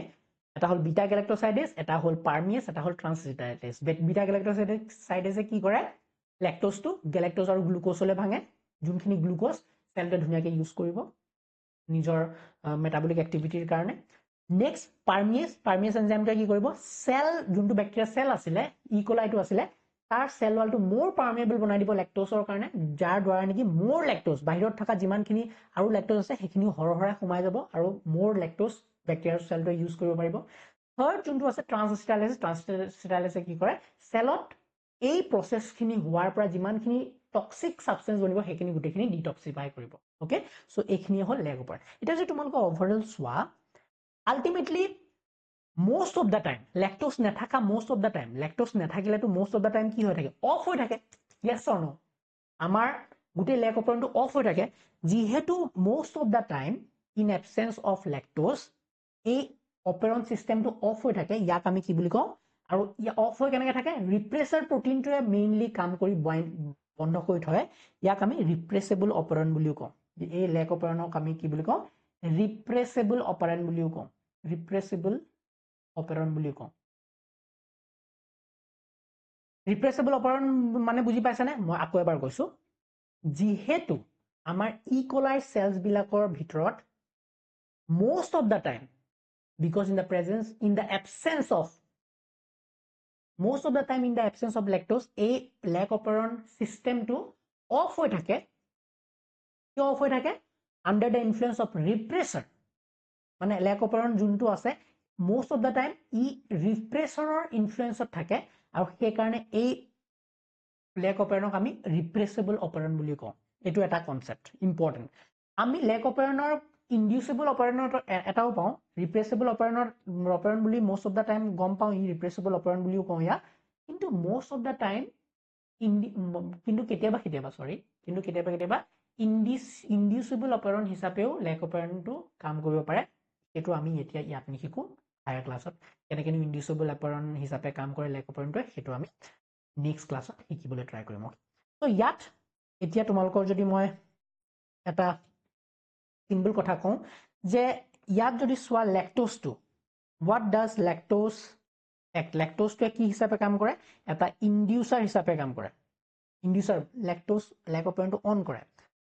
এটা হল বিটা গেলাক্টোসাইডেজ এটা হল পাৰমিয়াছ এটা হল ট্ৰান্সএচিটাইলেজ বিটা গেলাক্টোসাইডেজে কি কৰে লেক্টোজটো গেলাক্টোজ আৰু গ্লুকোজলে ভাঙে যোনখিনি গ্লুকোজ সেলটো ধুনীয়াকে ইউজ কৰিব নিজৰ মেটাবলিক এক্টিভিটিৰ কাৰণে নেক্সট পাৰমিয়াছ এনজাইমটোৱে কি কৰিব সেল যোনটো ব্যাকটেৰিয়া সেল আছিল ইকোলাইটো আছিল তাৰ সেল ওয়ালটো মোৰ পাৰমিয়েবল বনাই দিব লেক্টোজৰ কাৰণে যাৰ দ্বাৰা নেকি মোৰ লেক্টোজ বাহিৰত থকা যিমানখিনি আৰু লেক্টোজ আছে সেইখিনি হৰহৰাই সোমাই যাব আৰু মোৰ লেক্টোজ ব্যাকটেৰিয়াৰ সেলটো ইউজ কৰিব পাৰিব থাৰ্ড যোনটো আছে ট্ৰান্সএচিটাইলেজে কি কৰে সেলত এই প্ৰসেসখিনি হোৱাৰ পৰা যিমানখিনি টক্সিক সাবস্টেন্স বনিব সেইখিনি গুটেখিনি ডিটক্সিফাই কৰিব ওকে সো এইখিনি হল লেকোপন এটা যে তোমালোক ওভাৰঅল সোৱা ultimately most of the time lactose nathaka most of the time lactose nathakile to most of the time ki hoy thake off hoy thake yes or no amar gute lecopon to off hoy thake jihetu most of the time in absence of lactose a operon system to off hoy thake yak ami ki buli ko aru ya off hoy kenake thake repressor protein to mainly kam kori বন্ধ কৰি থয় ইয়াক আমি ৰিপ্ৰেছেবল operant বুলিও কওঁ এই লেকোপনক আমি কি বুলি কওঁ ৰিপ্ৰেছেবল অপাৰেণ্ট বুলিও কওঁ ৰিপ্ৰেছেবল অপাৰেণ্ট বুলি কওঁ ৰিপ্ৰেছেবল অপাৰেণ্ট মানে বুজি পাইছানে মই আকৌ এবাৰ কৈছো যিহেতু আমাৰ ইকোলাই সেলস বিলাকৰ ভিতৰত most of the time because in the absence of lactose a লেকোপন system to off হৈ থাকে কিয় off হৈ থাকে under the influence of repressor মানে লেক অপাৰেণ্ট যোনটো আছে most of the time ই ৰিপ্ৰেছৰৰ ইনফ্লুৱেঞ্চত থাকে আৰু সেই কাৰণে এই লেক অপাৰেণ্টক আমি ৰিপ্ৰেছেবল অপাৰেণ্ট বুলি কওঁ এটো এটা কনসেপ্ট ইম্পৰ্টেন্ট আমি লেক অপাৰেণ্টৰ ইনডিউসিবল অপাৰেণ্টৰ এটাও পাওঁ ৰিপ্ৰেছেবল অপাৰেণ্ট বুলি most of the time গম পাওঁ ই ৰিপ্ৰেছেবল অপাৰেণ্ট বুলিও কওঁ ইয়া কিন্তু most of the time কিন্তু কেতিয়াবা ইনডিউসিবল অপাৰেণ্ট হিচাপেও লেক অপাৰেণ্টটো কাম কৰিব পাৰে এটো আমি এতিয়া ইয়াত নিশিকো হায়াৰ ক্লাছত কেনেকৈ ইনডিউসিবল অপাৰেণ্ট হিচাপে কাম কৰে লেক অপাৰেণ্টটো হেতু আমি নেক্সট ক্লাছত শিকিবলৈ ট্ৰাই কৰিম তো ইয়াত এতিয়া তোমালোকৰ যদি মই এটা সিম্পল কথা কওঁ যে ইয়াত যদি সোৱা ল্যাকটোজটো what does lactose act ল্যাকটোজটো কি হিচাপে কাম কৰে এটা ইনডিউসাৰ হিচাপে কাম কৰে ইনডিউসাৰ ল্যাকটোজ লেক অপাৰেণ্টটো অন কৰে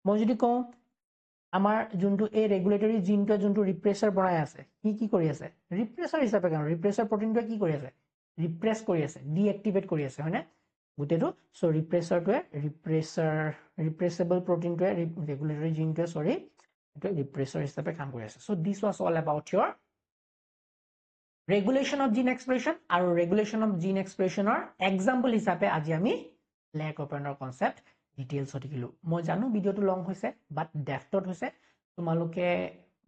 মই যদি কওঁ আমাৰ যোনটো এই ৰেগুলেটৰী জিনটো যোনটো ৰিপ্ৰেছৰ বনাই আছে কি কৰি আছে ৰিপ্ৰেছৰ হিচাপে কাম ৰিপ্ৰেছৰ প্ৰটিনটোৱে কি কৰি আছে ৰিপ্ৰেছ কৰি আছে ডিএক্টিভেট কৰি আছে হয়নে গুটেটো সো ৰিপ্ৰেছৰটোৱে ৰিপ্ৰেছেবল প্ৰটিনটোৱে ৰেগুলেটৰী জিনটোৱে সৰি এটো ৰিপ্ৰেছৰ হিচাপে কাম কৰি আছে so this was all about your regulation of gene expression আৰু ৰেগুলেশ্যন অফ জিন এক্সপ্ৰেছনৰ এক্সাম্পল হিচাপে আজি আমি লেক অপাৰেণ্টৰ কনসেপ্ট ডিটেইলছত শিকিলো মই জানো ভিডিওটো লং হৈছে বাট ডেফটত হৈছে তোমালোকে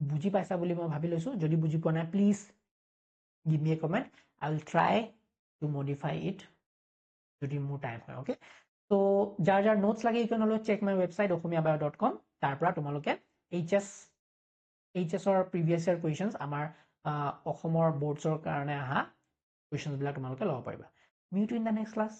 বুজি পাইছা বুলি মই ভাবি লৈছো যদি বুজি পোৱা নাই please give me a comment I will try to modify it যদি মোৰ টাইম হয় ওকে তো যাৰ নোটস লাগে you can always check my website okhomiyabio.com তাৰ পৰা তোমালোকে HS অৰ প্ৰিভিয়াছ ইয়াৰ কোৱেশ্চনছ আমাৰ অসমৰ বোৰ্ডছৰ কাৰণে আহা কোৱেশ্চনছ বিলাক তোমালোকে ল'ব পাৰিবা meet in the next class